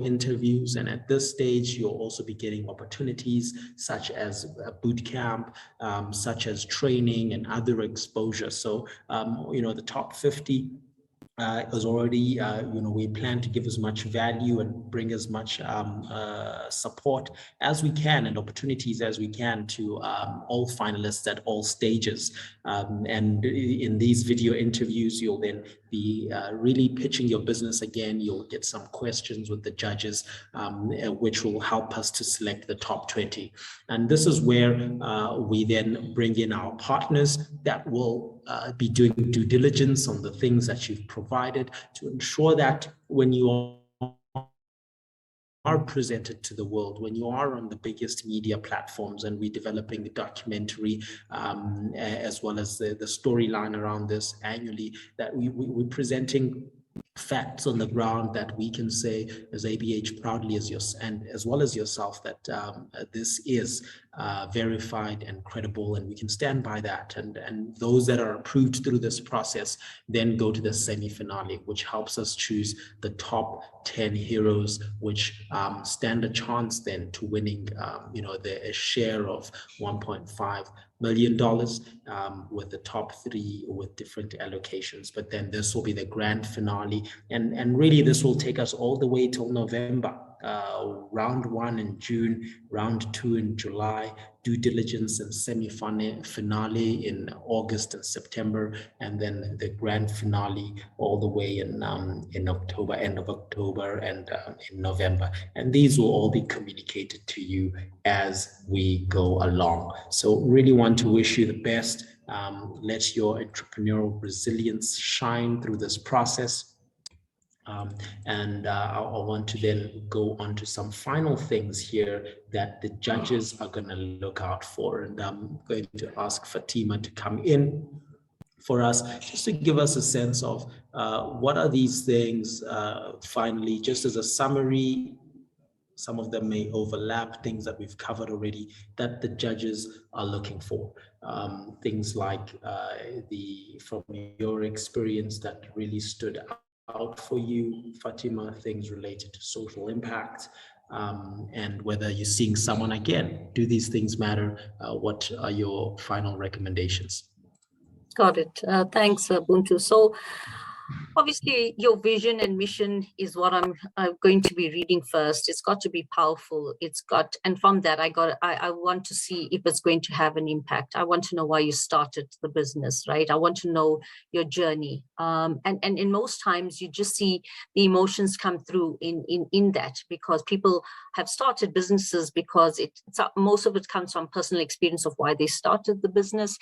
interviews. And at this stage, you'll also be getting opportunities such as a boot camp, such as training and other exposure. So, the top 50 is already, we plan to give as much value and bring as much support as we can and opportunities as we can to all finalists at all stages. And in these video interviews, you'll then be really pitching your business again. You'll get some questions with the judges, which will help us to select the top 20. And this is where we then bring in our partners that will be doing due diligence on the things that you've provided to ensure that when you are presented to the world, when you are on the biggest media platforms, and we're developing the documentary as well as the storyline around this annually, that we're presenting facts on the ground that we can say as ABH proudly as well as yourself that this is verified and credible, and we can stand by that. And those that are approved through this process then go to the semi-finale, which helps us choose the top 10 heroes, which stand a chance then to winning, a share of $1.5 million with the top 3 with different allocations. But then this will be the grand finale, and really this will take us all the way till November. Round 1 in June, round 2 in July, due diligence and semi-finale in August and September, and then the grand finale all the way in October, end of October, and in November. And these will all be communicated to you as we go along. So really want to wish you the best. Let your entrepreneurial resilience shine through this process. I want to then go on to some final things here that the judges are going to look out for. And I'm going to ask Fatima to come in for us, just to give us a sense of what are these things, finally, just as a summary. Some of them may overlap, things that we've covered already, that the judges are looking for. Things like from your experience that really stood out for you, Fatima, things related to social impact, and whether you're seeing someone again. Do these things matter? What are your final recommendations? Got it. Thanks, Buntu. So Obviously, your vision and mission is what I'm going to be reading first. It's got to be powerful. And from that, I want to see if it's going to have an impact. I want to know why you started the business, right? I want to know your journey. And in most times, you just see the emotions come through in that, because people have started businesses because most of it comes from personal experience of why they started the business.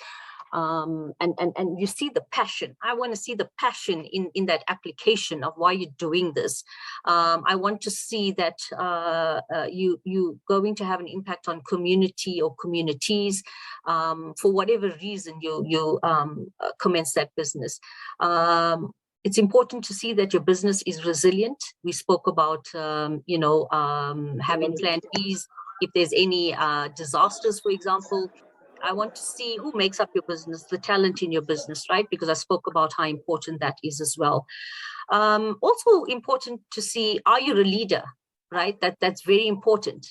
And you see the passion. I want to see the passion in that application of why you're doing this. I want to see that you going to have an impact on community or communities for whatever reason you commence that business. It's important to see that your business is resilient. We spoke about having plan Bs if there's any disasters, for example. I want to see who makes up your business, the talent in your business, right? Because I spoke about how important that is as well. Also important to see, are you a leader, right? That's very important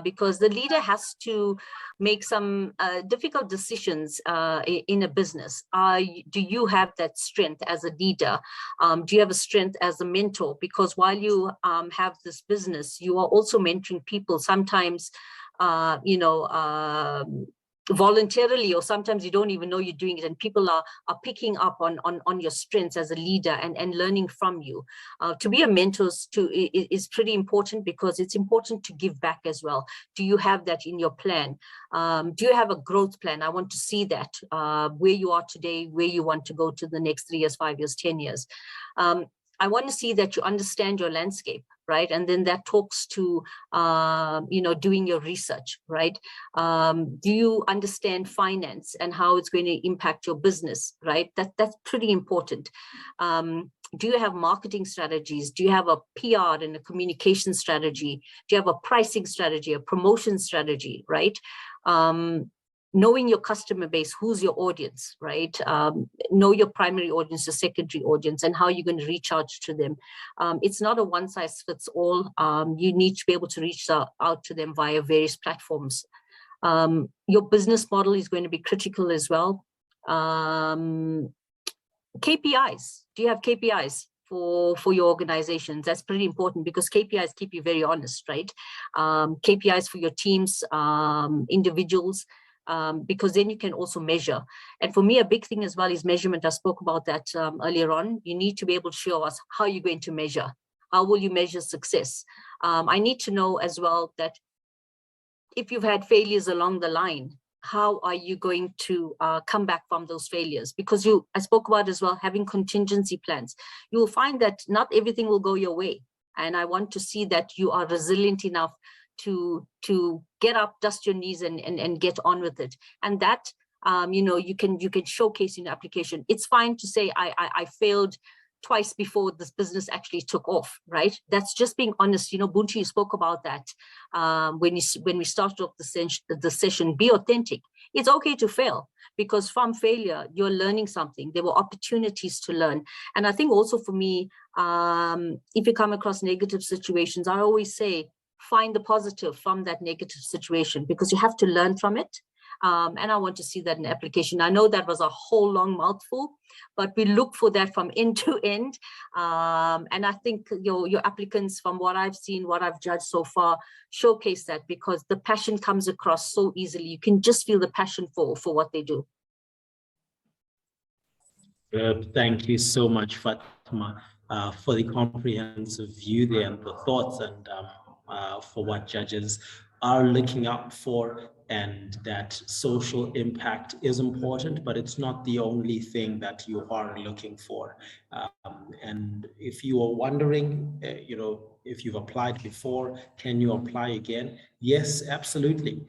because the leader has to make some difficult decisions in a business. Do you have that strength as a leader? Do you have a strength as a mentor? Because while you have this business, you are also mentoring people, sometimes, voluntarily, or sometimes you don't even know you're doing it, and people are picking up on your strengths as a leader and learning from you. To be a mentor is pretty important, because it's important to give back as well. Do you have that in your plan? Do you have a growth plan? I want to see that, where you are today, where you want to go to the next 3 years, 5 years, 10 years. I want to see that you understand your landscape, right? And then that talks to, doing your research, right? Do you understand finance and how it's going to impact your business, right? That's pretty important. Do you have marketing strategies? Do you have a PR and a communication strategy? Do you have a pricing strategy, a promotion strategy, right? Knowing your customer base, who's your audience, right? Know your primary audience, the secondary audience, and how you're going to reach out to them. It's not a one size fits all. You need to be able to reach out to them via various platforms. Your business model is going to be critical as well. KPIs, do you have KPIs for your organizations? That's pretty important, because KPIs keep you very honest, right? KPIs for your teams, individuals, because then you can also measure. And for me, a big thing as well is measurement. I spoke about that earlier on. You need to be able to show us how you're going to measure. How will you measure success? I need to know as well that if you've had failures along the line, how are you going to come back from those failures? Because I spoke about as well, having contingency plans. You will find that not everything will go your way. And I want to see that you are resilient enough to get up, dust your knees, and get on with it. And that, you can showcase in your application. It's fine to say, I failed twice before this business actually took off, right? That's just being honest. Buntu, you spoke about that when we started off the session. Be authentic. It's okay to fail, because from failure, you're learning something. There were opportunities to learn. And I think also for me, if you come across negative situations, I always say, find the positive from that negative situation, because you have to learn from it. And I want to see that in application. I know that was a whole long mouthful, but we look for that from end to end. And I think your applicants, from what I've seen, what I've judged so far, showcase that, because the passion comes across so easily. You can just feel the passion for what they do. Thank you so much, Fatima, for the comprehensive view there and the thoughts, and for what judges are looking out for, and that social impact is important, but it's not the only thing that you are looking for. And if you are wondering, if you've applied before, can you apply again? Yes, absolutely.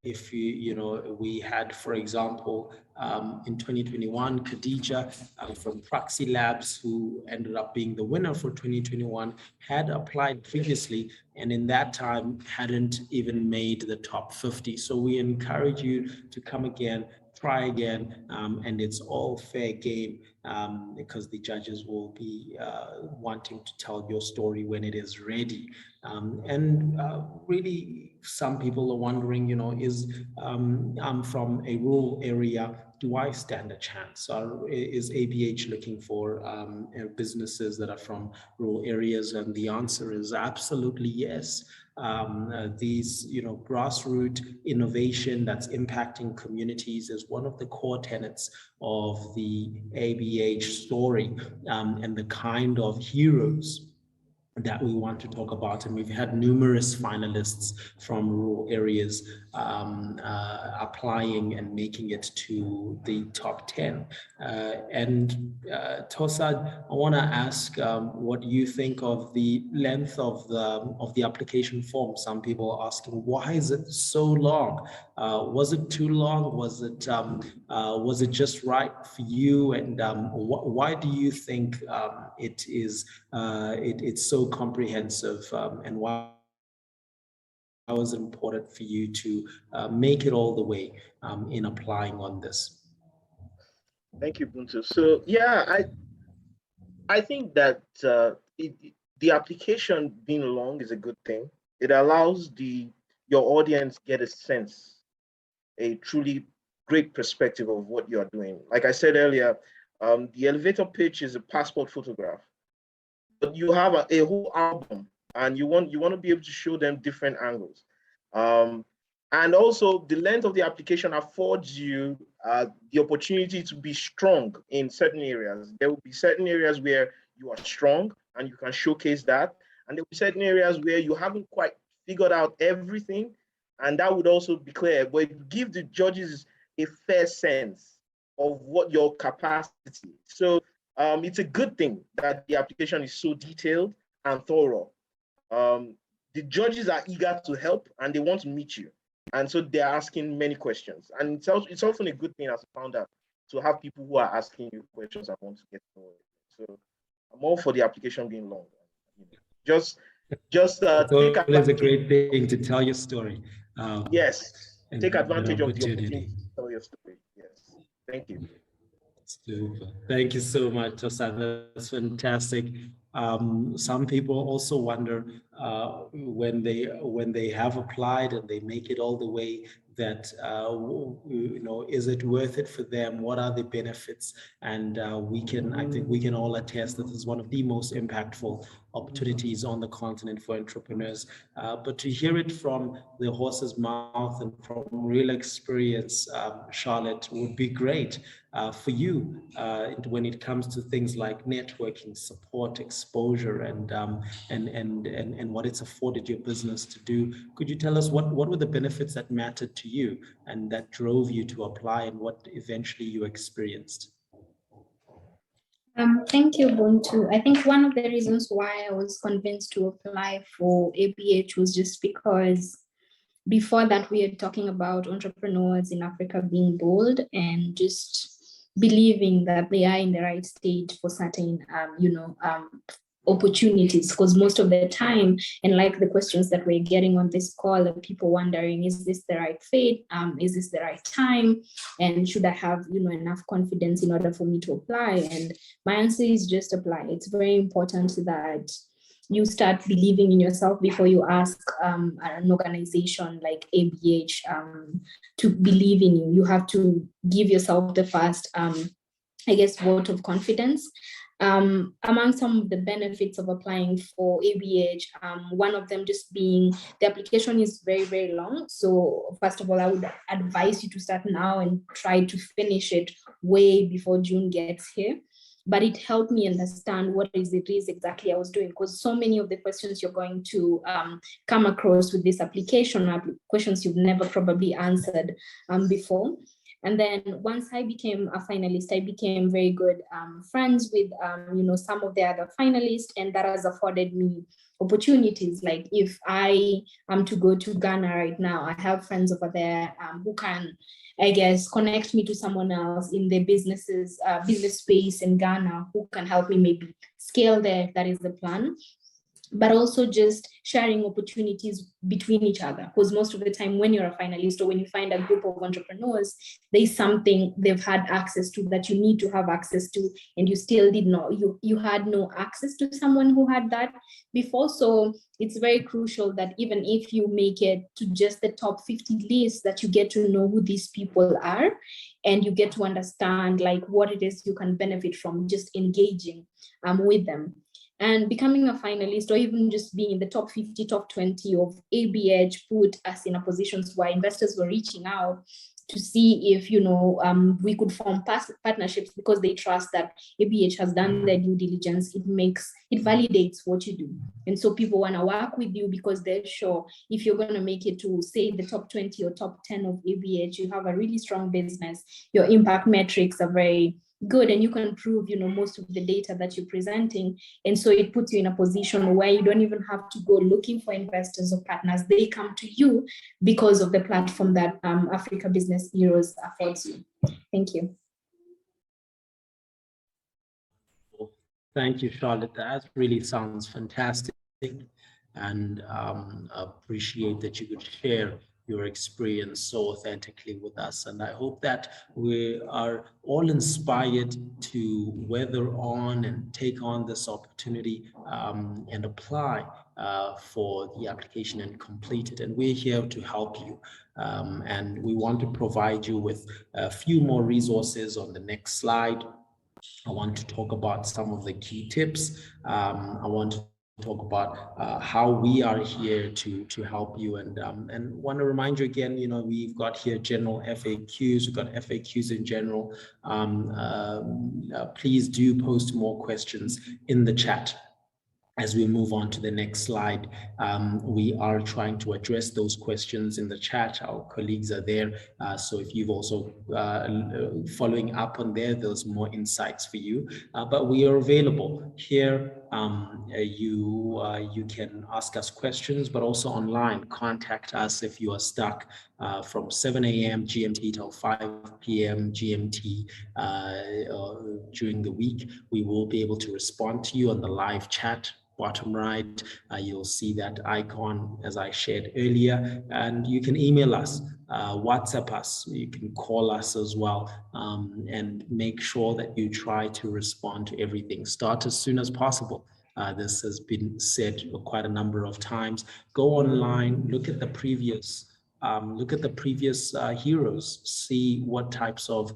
If we had, for example, in 2021, Khadija from Proxy Labs, who ended up being the winner for 2021, had applied previously, and in that time hadn't even made the top 50. So we encourage you to come again, try again, and it's all fair game, because the judges will be wanting to tell your story when it is ready. Really, some people are wondering, I'm from a rural area, do I stand a chance? Is ABH looking for businesses that are from rural areas? And the answer is absolutely yes. These, grassroots innovation that's impacting communities is one of the core tenets of the ABH story, and the kind of heroes that we want to talk about. And we've had numerous finalists from rural areas applying and making it to the top 10. Tosan, I want to ask what you think of the length of the application form. Some people are asking, why is it so long? Was it too long? Was it just right for you? And why do you think it's so comprehensive, and why was it important for you to make it all the way in applying on this? Thank you, Buntu. So yeah, I think that the application being long is a good thing. It allows your audience get a sense, a truly great perspective of what you are doing. Like I said earlier, the elevator pitch is a passport photograph, but you have a whole album, and you want to be able to show them different angles. And also the length of the application affords you the opportunity to be strong in certain areas. There will be certain areas where you are strong and you can showcase that. And there will be certain areas where you haven't quite figured out everything, and that would also be clear. But it gives the judges a fair sense of what your capacity. So it's a good thing that the application is so detailed and thorough. The judges are eager to help and they want to meet you. And so they're asking many questions. And it's often a good thing as a founder to have people who are asking you questions and want to get to know it. So I'm all for the application being long. Just it's always a great thing to tell your story. Yes, take advantage of the opportunity to tell your story. Yes, thank you. Super. Thank you so much, Tosan. That's fantastic. Some people also wonder when they have applied and they make it all the way, that is it worth it for them? What are the benefits? And I think we can all attest that this is one of the most impactful opportunities on the continent for entrepreneurs. But to hear it from the horse's mouth and from real experience, Charlotte, would be great for you when it comes to things like networking, support, exposure, and what it's afforded your business to do. Could you tell us what were the benefits that mattered to you and that drove you to apply, and what eventually you experienced? Thank you, Buntu. I think one of the reasons why I was convinced to apply for ABH was just because before that we are talking about entrepreneurs in Africa being bold and just believing that they are in the right stage for certain, opportunities, because most of the time, and like the questions that we're getting on this call, people wondering, is this the right fit? Is this the right time? And should I have, enough confidence in order for me to apply? And my answer is just apply. It's very important that you start believing in yourself before you ask an organization like ABH to believe in you. You have to give yourself the first, vote of confidence. Among some of the benefits of applying for ABH, one of them just being the application is very, very long. So first of all, I would advise you to start now and try to finish it way before June gets here. But it helped me understand what it is exactly I was doing, because so many of the questions you're going to come across with this application are questions you've never probably answered before. And then once I became a finalist, I became very good friends with, some of the other finalists, and that has afforded me opportunities. Like if I am to go to Ghana right now, I have friends over there who can, connect me to someone else in the business space in Ghana who can help me maybe scale there. That is the plan. but also just sharing opportunities between each other. Because most of the time when you're a finalist or when you find a group of entrepreneurs, there's something they've had access to that you need to have access to, and you still did not, you had no access to someone who had that before. So it's very crucial that even if you make it to just the top 50 list, that you get to know who these people are, and you get to understand like what it is you can benefit from just engaging with them. And becoming a finalist, or even just being in the top 50, top 20 of ABH, put us in a positions where investors were reaching out to see if, we could form partnerships, because they trust that ABH has done their due diligence. It validates what you do. And so people want to work with you because they're sure if you're going to make it to, say, the top 20 or top 10 of ABH, you have a really strong business, your impact metrics are very good, and you can prove, most of the data that you're presenting. And so it puts you in a position where you don't even have to go looking for investors or partners. They come to you because of the platform that Africa Business Heroes affords you. Thank you. Thank you, Charlotte. That really sounds fantastic, and appreciate that you could share your experience so authentically with us. And I hope that we are all inspired to weather on and take on this opportunity and apply for the application and complete it. And we're here to help you. And we want to provide you with a few more resources on the next slide. I want to talk about some of the key tips. I want to talk about how we are here to help you, and want to remind you again, we've got here general FAQs. We've got FAQs in general. Please do post more questions in the chat. As we move on to the next slide, we are trying to address those questions in the chat. Our colleagues are there. So if you've also following up on there, there's more insights for you. But we are available here. You can ask us questions, but also online. Contact us if you are stuck from 7 a.m. GMT till 5 p.m. GMT during the week. We will be able to respond to you on the live chat. Bottom right, you'll see that icon as I shared earlier, and you can email us, WhatsApp us, you can call us as well, and make sure that you try to respond to everything. Start as soon as possible. This has been said quite a number of times. Go online, look at the previous heroes, see what types of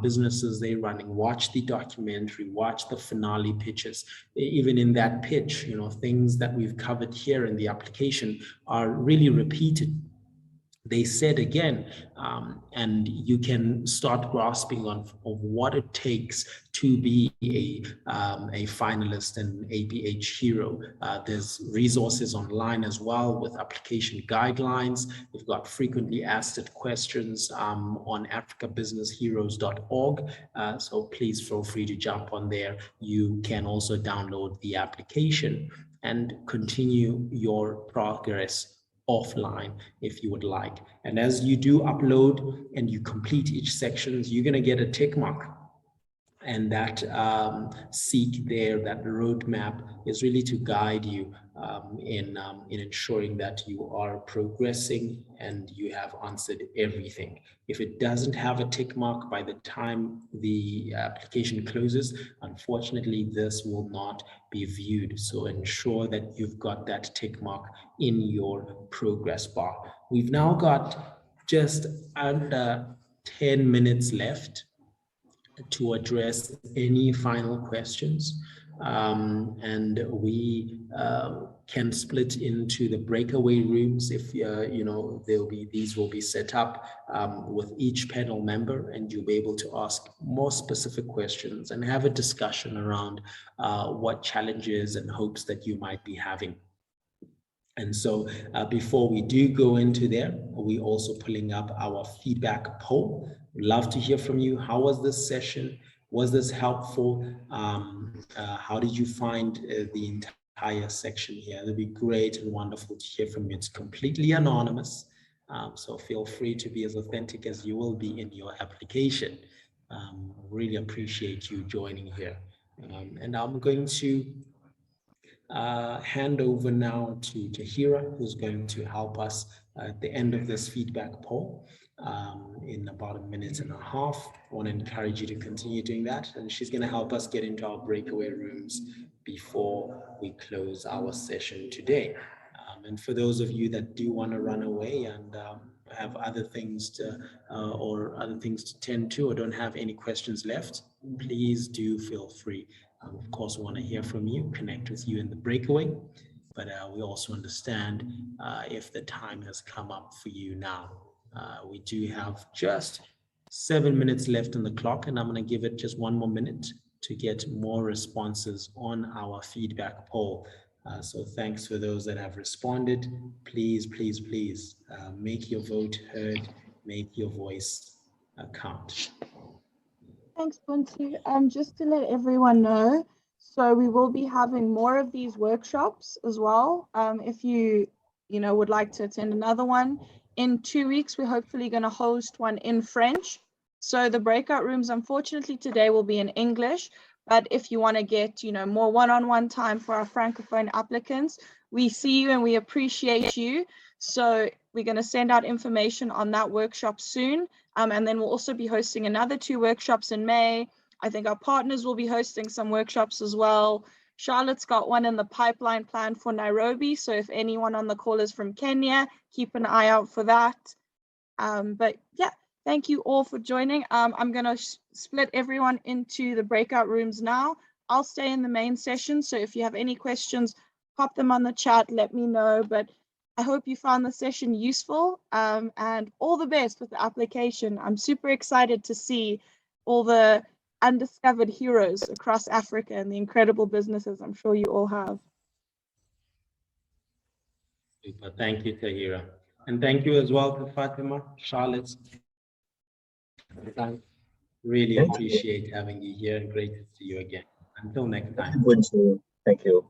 businesses they're running, watch the documentary, watch the finale pitches. Even in that pitch, things that we've covered here in the application are really repeated. They said again, and you can start grasping of what it takes to be a finalist and ABH hero. There's resources online as well with application guidelines. We've got frequently asked questions on africabusinessheroes.org. So please feel free to jump on there. You can also download the application and continue your progress offline if you would like. And as you do upload and you complete each section, you're going to get a tick mark. And that seek there, that roadmap is really to guide you in ensuring that you are progressing and you have answered everything. If it doesn't have a tick mark by the time the application closes, unfortunately, this will not be viewed. So ensure that you've got that tick mark in your progress bar. We've now got just under 10 minutes left to address any final questions, and we can split into the breakaway rooms if these will be set up with each panel member, and you'll be able to ask more specific questions and have a discussion around what challenges and hopes that you might be having. And so before we do go into there, we're also pulling up our feedback poll. We'd love to hear from you. How was this session? Was this helpful? How did you find the entire section here? It'd be great and wonderful to hear from you. It's completely anonymous, so feel free to be as authentic as you will be in your application. Really appreciate you joining here. And I'm going to hand over now to Tahira, who's going to help us at the end of this feedback poll in about a minute and a half. I want to encourage you to continue doing that, and she's going to help us get into our breakaway rooms before we close our session today. And for those of you that do want to run away and have other things to tend to, or don't have any questions left, please do feel free. Of course, we want to hear from you, connect with you in the breakaway, but we also understand if the time has come up for you now. We do have just 7 minutes left on the clock, and I'm going to give it just one more minute to get more responses on our feedback poll. So thanks for those that have responded. Please, please, please make your vote heard, make your voice count. Thanks, Buntu. Just to let everyone know, so we will be having more of these workshops as well. If you would like to attend another one, in 2 weeks, we're hopefully going to host one in French. So the breakout rooms, unfortunately, today will be in English. But if you want to get, more one-on-one time for our Francophone applicants, we see you and we appreciate you. So we're going to send out information on that workshop soon. And then we'll also be hosting another 2 workshops in May. I think our partners will be hosting some workshops as well. Charlotte's got one in the pipeline planned for Nairobi. So if anyone on the call is from Kenya, keep an eye out for that. But yeah, thank you all for joining. I'm going to split everyone into the breakout rooms now. I'll stay in the main session. So if you have any questions, pop them on the chat, let me know. But I hope you found the session useful, and all the best with the application. I'm super excited to see all the undiscovered heroes across Africa and the incredible businesses I'm sure you all have. Super. Thank you, Tahira. And thank you as well to Fatima, Charlotte. I really appreciate having you here, and great to see you again. Until next time. Thank you.